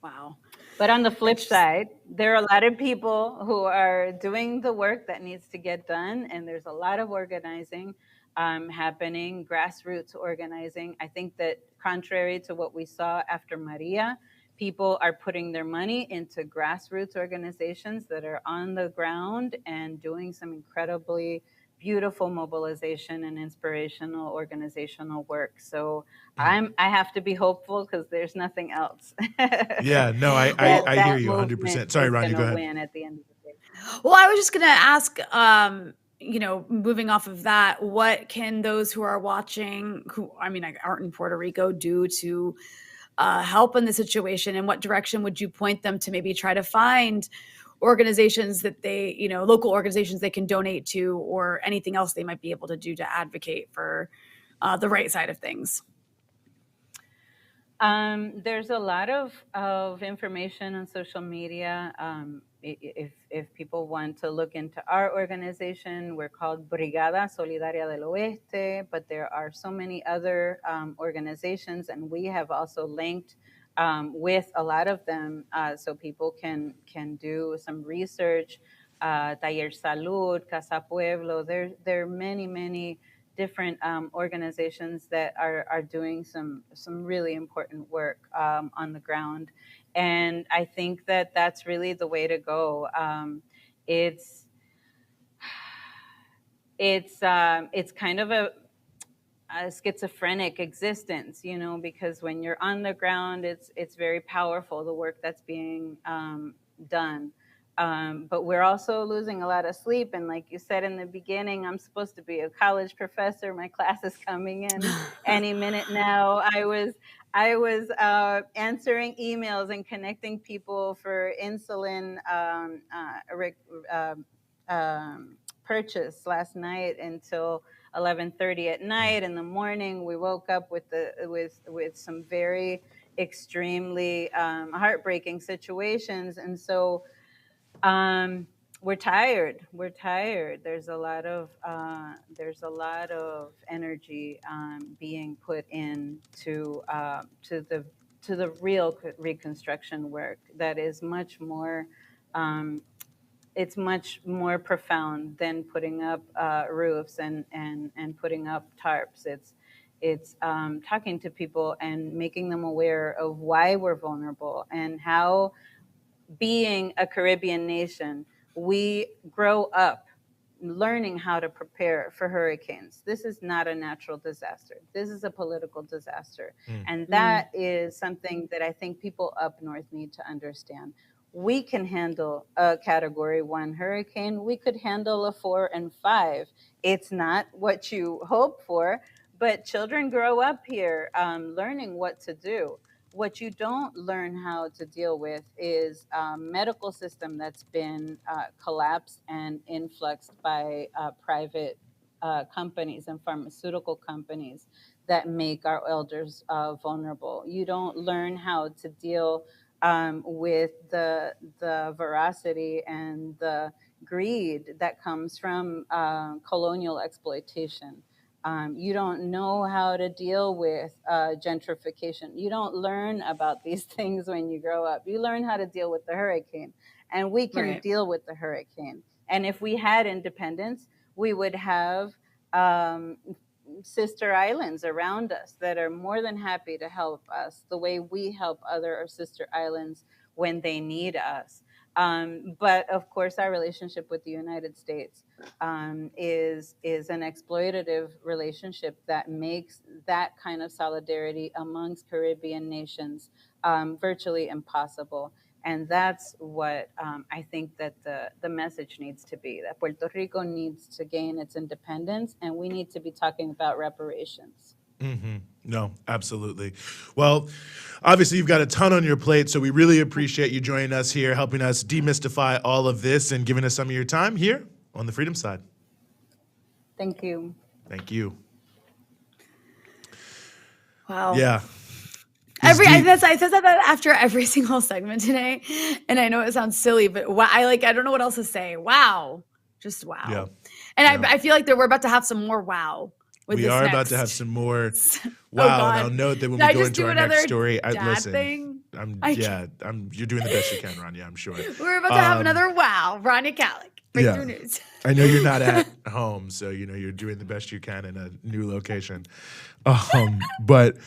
Wow. But on the flip side, there are a lot of people who are doing the work that needs to get done, and there's a lot of organizing happening, grassroots organizing. I think that contrary to what we saw after Maria, people are putting their money into grassroots organizations that are on the ground and doing some incredibly beautiful mobilization and inspirational organizational work. So I have to be hopeful because there's nothing else. Yeah, no, I that hear you 100%. movement Sorry, is Ronnie, go gonna ahead. win at the end of the day. Well, I was just going to ask, moving off of that, what can those who are watching, who, I mean, aren't in Puerto Rico, do to help in the situation? And what direction would you point them to maybe try to find organizations that they, local organizations they can donate to, or anything else they might be able to do to advocate for the right side of things? There's a lot of information on social media. If people want to look into our organization, we're called Brigada Solidaria del Oeste, but there are so many other organizations, and we have also linked with a lot of them, so people can do some research. Taller Salud, Casa Pueblo. There are many different organizations that are doing some really important work on the ground, and I think that that's really the way to go. It's kind of a schizophrenic existence, because when you're on the ground, it's very powerful, the work that's being done. But we're also losing a lot of sleep. And like you said in the beginning, I'm supposed to be a college professor. My class is coming in any minute now. I was answering emails and connecting people for insulin purchase last night until 11:30 at night. In the morning, we woke up with some very extremely heartbreaking situations, and so we're tired. There's a lot of energy being put into to the real reconstruction work that is much more. It's much more profound than putting up roofs and putting up tarps. It's talking to people and making them aware of why we're vulnerable and how, being a Caribbean nation, we grow up learning how to prepare for hurricanes. This is not a natural disaster. This is a political disaster. And that is something that I think people up north need to understand. We can handle a Category 1 hurricane. We could handle a 4 and 5. It's not what you hope for, but children grow up here learning what to do. What you don't learn how to deal with is a medical system that's been collapsed and influxed by private companies and pharmaceutical companies that make our elders vulnerable. You don't learn how to deal with the veracity and the greed that comes from colonial exploitation. You don't know how to deal with gentrification. You don't learn about these things when you grow up. You learn how to deal with the hurricane, and we can deal with the hurricane. And if we had independence, we would have sister islands around us that are more than happy to help us the way we help other sister islands when they need us. But of course, our relationship with the United States is an exploitative relationship that makes that kind of solidarity amongst Caribbean nations virtually impossible. And that's what I think that the message needs to be, that Puerto Rico needs to gain its independence, and we need to be talking about reparations. Mm-hmm. No, absolutely. Well, obviously you've got a ton on your plate, so we really appreciate you joining us here, helping us demystify all of this and giving us some of your time here on the Freedom Side. Thank you. Thank you. Wow. Yeah. It's deep. I said that after every single segment today, and I know it sounds silly, but wow, I don't know what else to say. Wow, just wow. Yeah. And Yeah. I feel like we're about to have some more wow with We this are next. about to have some more Oh, wow, and God. I'll note that when Did I we go just into do our next another story, dad listen, thing? you're doing the best you can, Rania, I'm sure. We're about to have another wow, Rania Kalik, Breakthrough News. I know you're not at home, so you're doing the best you can in a new location. But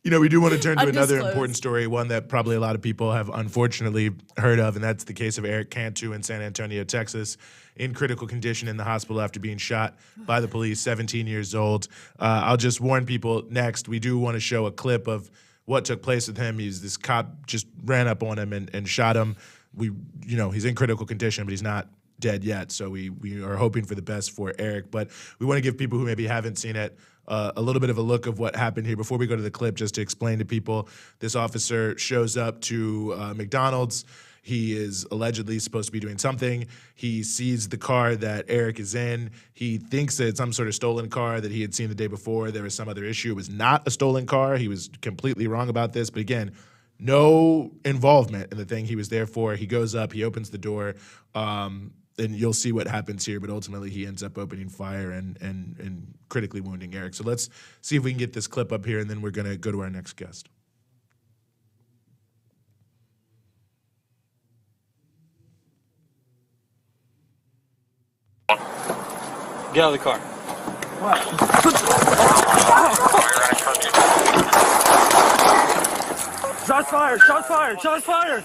we do want to turn to another important story, one that probably a lot of people have unfortunately heard of, and that's the case of Eric Cantu in San Antonio, Texas, in critical condition in the hospital after being shot by the police, 17 years old. I'll just warn people next, we do want to show a clip of what took place with him. This cop just ran up on him and shot him. He's in critical condition, but he's not dead yet, so we are hoping for the best for Eric. But we want to give people who maybe haven't seen it a little bit of a look of what happened here before we go to the clip, just to explain to people. This officer shows up to McDonald's. He is allegedly supposed to be doing something. He sees the car that Eric is in. He thinks that it's some sort of stolen car that he had seen the day before. There was some other issue. It was not a stolen car. He was completely wrong about this. But again, no involvement in the thing he was there for. He goes up, he opens the door, and you'll see what happens here. But ultimately, he ends up opening fire and critically wounding Eric. So let's see if we can get this clip up here, and then we're going to go to our next guest. Get out of the car. What? Shots fired! Shots fired! Shots fired!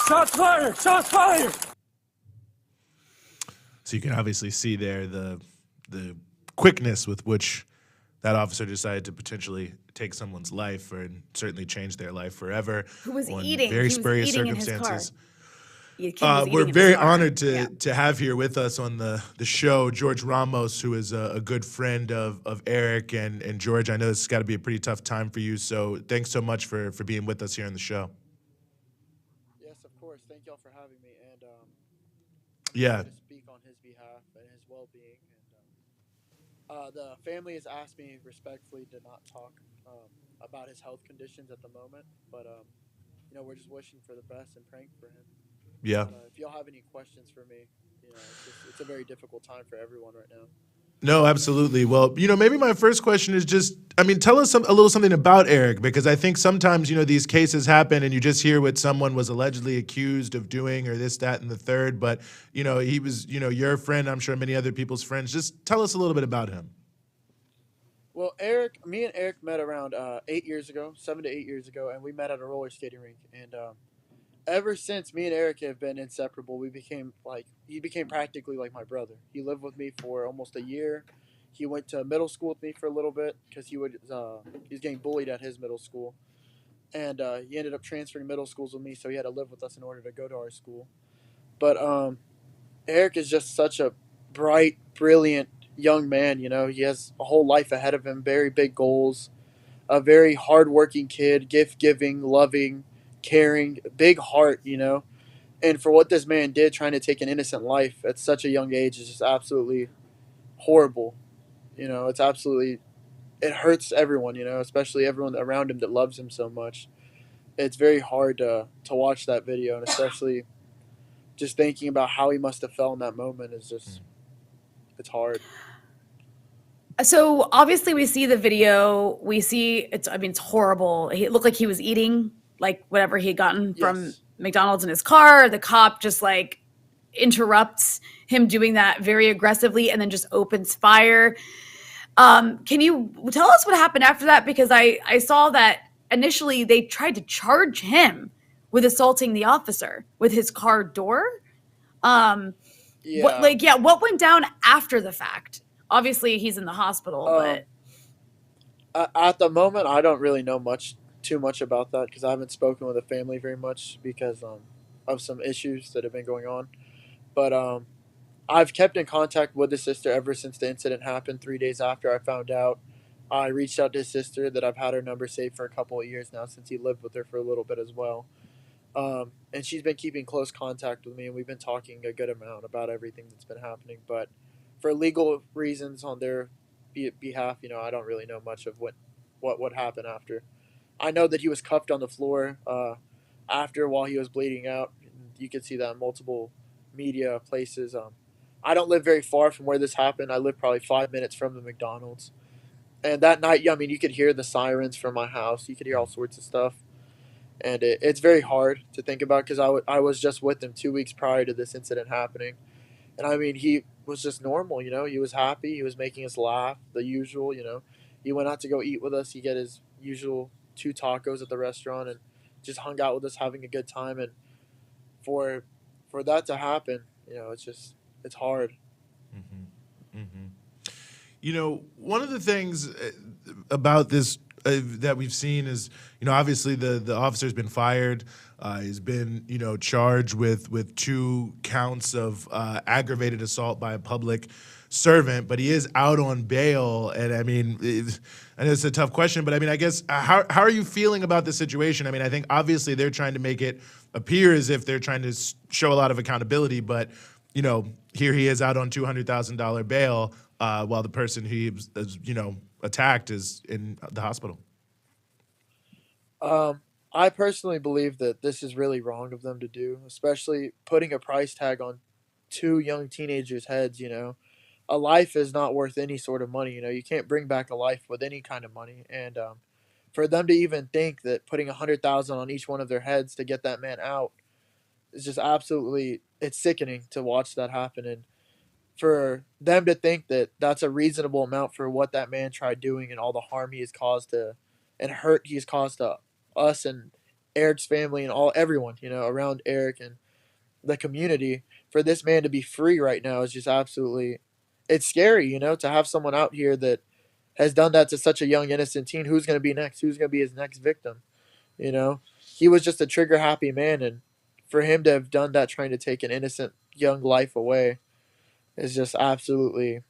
Shots fired! Shots fired! So you can obviously see there the quickness with which that officer decided to potentially take someone's life and certainly change their life forever. Who was on eating? Very He was spurious eating in his circumstances. We're Very honored to have here with us on the show George Ramos, who is a good friend of Eric. And George, I know this has got to be a pretty tough time for you, so thanks so much for being with us here on the show. Yes, of course. Thank y'all for having me. And yeah. to speak on his behalf and his well-being. And the family has asked me respectfully to not talk about his health conditions at the moment, but we're just wishing for the best and praying for him. Yeah. If y'all have any questions for me, it's a very difficult time for everyone right now. No, absolutely. Well, maybe my first question is just, tell us a little something about Eric, because I think sometimes, these cases happen and you just hear what someone was allegedly accused of doing or this, that, and the third. But, he was, your friend, I'm sure many other people's friends. Just tell us a little bit about him. Well, me and Eric met around 7 to 8 years ago, and we met at a roller skating rink. And ever since, me and Eric have been inseparable. He became practically like my brother. He lived with me for almost a year. He went to middle school with me for a little bit because he was getting bullied at his middle school. And he ended up transferring middle schools with me, so he had to live with us in order to go to our school. But Eric is just such a bright, brilliant young man. He has a whole life ahead of him, very big goals, a very hardworking kid, gift-giving, loving, caring, big heart, and for what this man did, trying to take an innocent life at such a young age, is just absolutely horrible. It hurts everyone, especially everyone around him that loves him so much. It's very hard to watch that video, and especially just thinking about how he must have felt in that moment is just, it's hard. So obviously we see the video, it's horrible. It looked like he was eating like whatever he had gotten from McDonald's in his car. The cop just interrupts him doing that very aggressively and then just opens fire. Can you tell us what happened after that? Because I saw that initially they tried to charge him with assaulting the officer with his car door. What went down after the fact? Obviously he's in the hospital, but at the moment I don't really know too much about that because I haven't spoken with the family very much because of some issues that have been going on. But I've kept in contact with his sister ever since the incident happened. 3 days after I found out, I reached out to his sister that I've had her number saved for a couple of years now since he lived with her for a little bit as well. And she's been keeping close contact with me, and we've been talking a good amount about everything that's been happening. But for legal reasons on their behalf, I don't really know much of what would happen after. I know that he was cuffed on the floor after while he was bleeding out. You could see that in multiple media places. I don't live very far from where this happened. I live probably 5 minutes from the McDonald's. And that night, yeah, I mean, you could hear the sirens from my house. You could hear all sorts of stuff. And it's very hard to think about because I was just with him 2 weeks prior to this incident happening. And I mean, he was just normal, He was happy. He was making us laugh, the usual. He went out to go eat with us. He get his usual 2 tacos at the restaurant and just hung out with us, having a good time. And for that to happen, it's hard. Mm-hmm. Mm-hmm. One of the things about this that we've seen is, obviously the officer's been fired. He's been, charged with 2 counts of aggravated assault by a public servant, but he is out on bail. And I mean, I know it's a tough question, but I mean, I guess how are you feeling about the situation? I mean, I think obviously they're trying to make it appear as if they're trying to show a lot of accountability, but here he is out on $200,000 bail while the person he is, attacked is in the hospital. I personally believe that this is really wrong of them to do, especially putting a price tag on 2 young teenagers' heads. A life is not worth any sort of money. You can't bring back a life with any kind of money. And for them to even think that putting 100,000 on each one of their heads to get that man out is just absolutely, it's sickening to watch that happen. And for them to think that that's a reasonable amount for what that man tried doing and all the harm he has caused to and hurt he's caused to us and Eric's family and everyone, around Eric and the community, for this man to be free right now is just absolutely, it's scary, to have someone out here that has done that to such a young innocent teen. Who's going to be next? Who's going to be his next victim? He was just a trigger happy man, and for him to have done that, trying to take an innocent young life away, is just absolutely,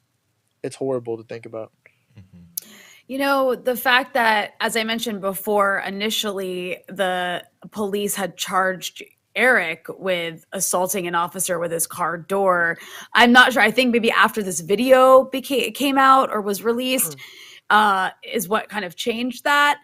it's horrible to think about. The fact that, as I mentioned before, initially the police had charged Eric with assaulting an officer with his car door. I'm not sure. I think maybe after this video came out or was released, is what kind of changed that.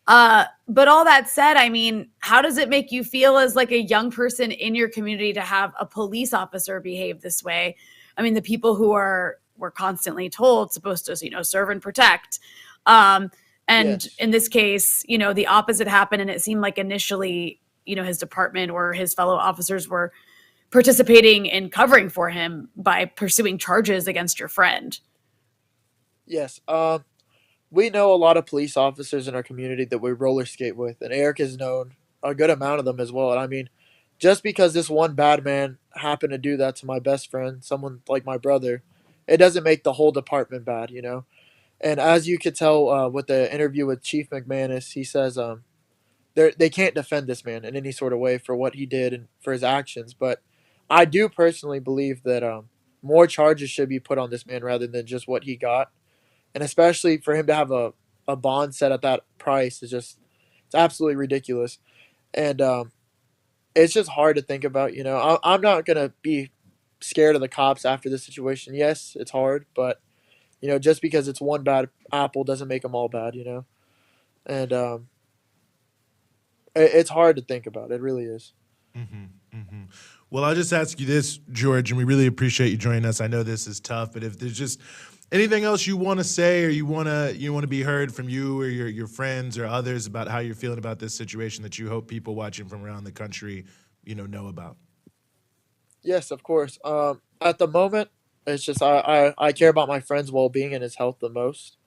But all that said, I mean, how does it make you feel as like a young person in your community to have a police officer behave this way? I mean, the people who were constantly told supposed to, serve and protect. And Yes. in this case, the opposite happened. And it seemed like initially, his department or his fellow officers were participating in covering for him by pursuing charges against your friend. Yes. We know a lot of police officers in our community that we roller skate with, and Eric has known a good amount of them as well. And I mean, just because this one bad man happened to do that to my best friend, someone like my brother, it doesn't make the whole department bad, And as you could tell with the interview with Chief McManus, he says they can't defend this man in any sort of way for what he did and for his actions. But I do personally believe that more charges should be put on this man rather than just what he got. And especially for him to have a bond set at that price is just, it's absolutely ridiculous. And it's just hard to think about, I'm not going to be scared of the cops after this situation. Yes, it's hard, but, just because it's one bad apple doesn't make them all bad, And it's hard to think about. It really is. Mm-hmm, mm-hmm. Well, I'll just ask you this, George, and we really appreciate you joining us. I know this is tough, but if there's just anything else you want to say or you want to be heard from you or your friends or others about how you're feeling about this situation that you hope people watching from around the country, know about. Yes, of course. At the moment, it's just I care about my friend's well-being and his health the most.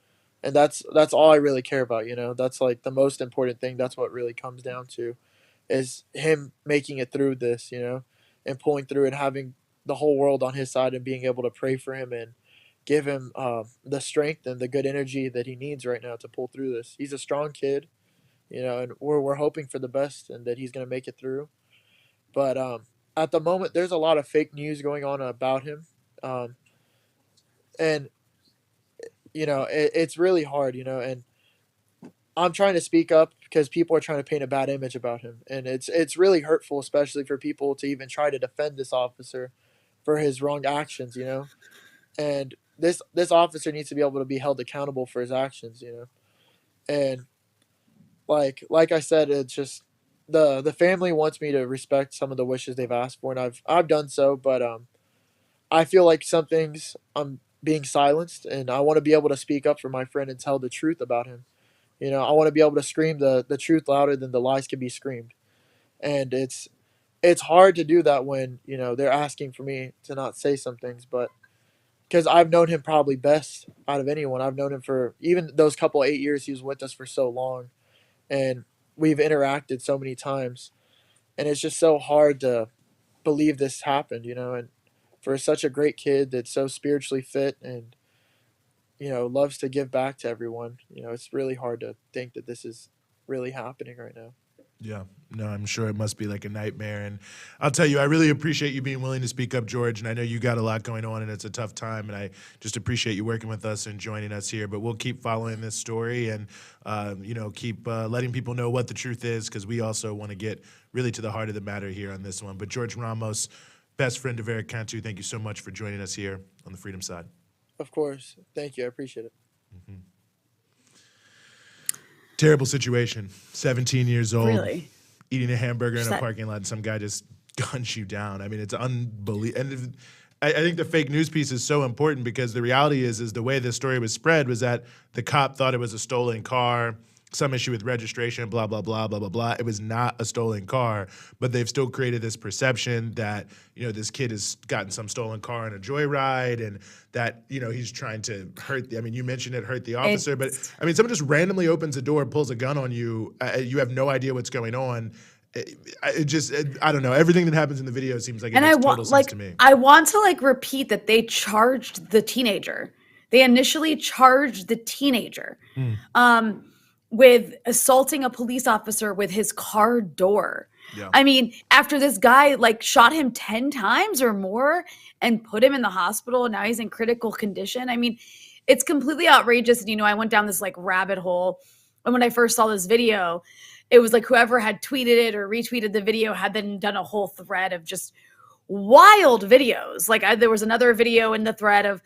And that's all I really care about, That's like the most important thing. That's what really comes down to is him making it through this, and pulling through and having the whole world on his side and being able to pray for him and give him the strength and the good energy that he needs right now to pull through this. He's a strong kid, and we're hoping for the best and that he's going to make it through. But at the moment, there's a lot of fake news going on about him. And it's really hard, and I'm trying to speak up because people are trying to paint a bad image about him, and it's really hurtful, especially for people to even try to defend this officer for his wrong actions, and this officer needs to be able to be held accountable for his actions, you know. And like I said, it's just the family wants me to respect some of the wishes they've asked for, and I've done so, but I feel like some things I'm being silenced, and I want to be able to speak up for my friend and tell the truth about him. You know, I want to be able to scream the truth louder than the lies can be screamed. And it's hard to do that when, you know, they're asking for me to not say some things, but because I've known him probably best out of anyone. I've known him for even those couple 8 years he was with us for so long, and we've interacted so many times, and it's just so hard to believe this happened, you know. And for such a great kid that's so spiritually fit and, you know, loves to give back to everyone, you know, it's really hard to think that this is really happening right now. Yeah, no, I'm sure it must be like a nightmare. And I'll tell you, I really appreciate you being willing to speak up, George. And I know you got a lot going on and it's a tough time. And I just appreciate you working with us and joining us here. But we'll keep following this story and, you know, keep letting people know what the truth is, because we also want to get really to the heart of the matter here on this one. But George Ramos, best friend of Eric Cantu, thank you so much for joining us here on the Freedom Side. Of course. Thank you. I appreciate it. Mm-hmm. Terrible situation. 17 years old. Really? Eating a hamburger in a parking lot and some guy just guns you down. I mean, it's unbelievable. And I think the fake news piece is so important, because the reality is the way this story was spread was that the cop thought it was a stolen car, some issue with registration, blah, blah, blah, blah, blah, blah. It was not a stolen car, but they've still created this perception that, you know, this kid has gotten some stolen car on a joyride and that, you know, he's trying to hurt I mean, you mentioned it hurt the officer, but I mean, someone just randomly opens a door, pulls a gun on you, you have no idea what's going on. I don't know. Everything that happens in the video seems like it makes total sense to me. I want to repeat that they charged the teenager. They initially charged the teenager. With assaulting a police officer with his car door. Yeah. I mean, after this guy shot him 10 times or more and put him in the hospital, and now he's in critical condition. I mean, it's completely outrageous. And, you know, I went down this rabbit hole. And when I first saw this video, it was whoever had tweeted it or retweeted the video had then done a whole thread of just wild videos. There was another video in the thread of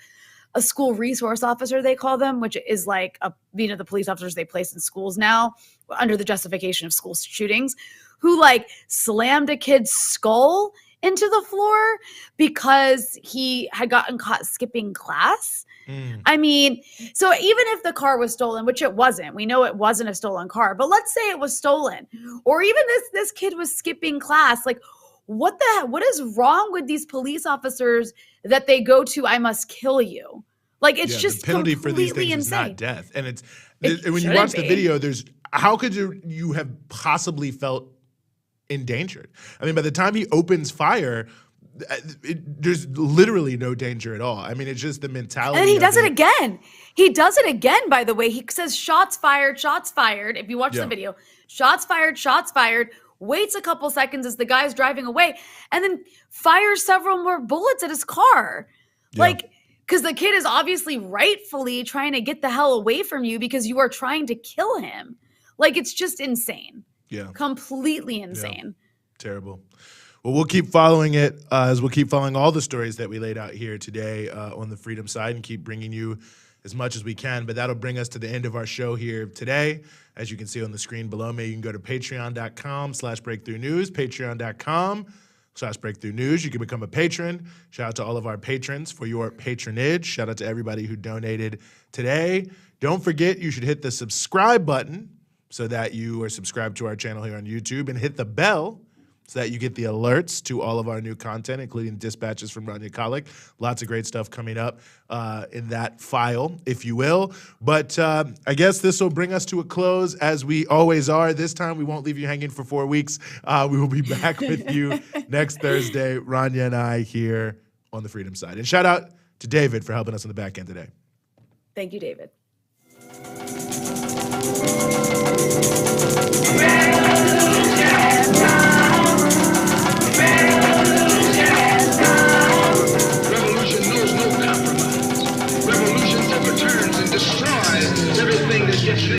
a school resource officer, they call them, which is the police officers they place in schools now under the justification of school shootings, who slammed a kid's skull into the floor because he had gotten caught skipping class. I mean, so even if the car was stolen, which it wasn't, we know it wasn't a stolen car, but let's say it was stolen, or even this kid was skipping class, what is wrong with these police officers that they go to, I must kill you? It's just the penalty for these things insane. Is not death. And when you watch the video, how could you have possibly felt endangered? I mean, by the time he opens fire, there's literally no danger at all. I mean, it's just the mentality. And he does it again. He does it again, by the way. He says, shots fired, shots fired. If you watch the video, shots fired, waits a couple seconds as the guy's driving away, and then fires several more bullets at his car. Because the kid is obviously rightfully trying to get the hell away from you because you are trying to kill him. It's just insane. Yeah. Completely insane. Yeah. Terrible. Well, we'll keep following it as we'll keep following all the stories that we laid out here today on the Freedom Side, and keep bringing you as much as we can. But that'll bring us to the end of our show here today. As you can see on the screen below me, you can go to patreon.com/breakthrough-news, patreon.com/breakthrough-news. You can become a patron. Shout out to all of our patrons for your patronage. Shout out to everybody who donated today. Don't forget, you should hit the subscribe button so that you are subscribed to our channel here on YouTube, and hit the bell so that you get the alerts to all of our new content, including dispatches from Rania Khalek. Lots of great stuff coming up in that file, if you will. But I guess this will bring us to a close, as we always are. This time, we won't leave you hanging for 4 weeks. We will be back with you next Thursday, Rania and I here on the Freedom Side. And shout out to David for helping us on the back end today. Thank you, David.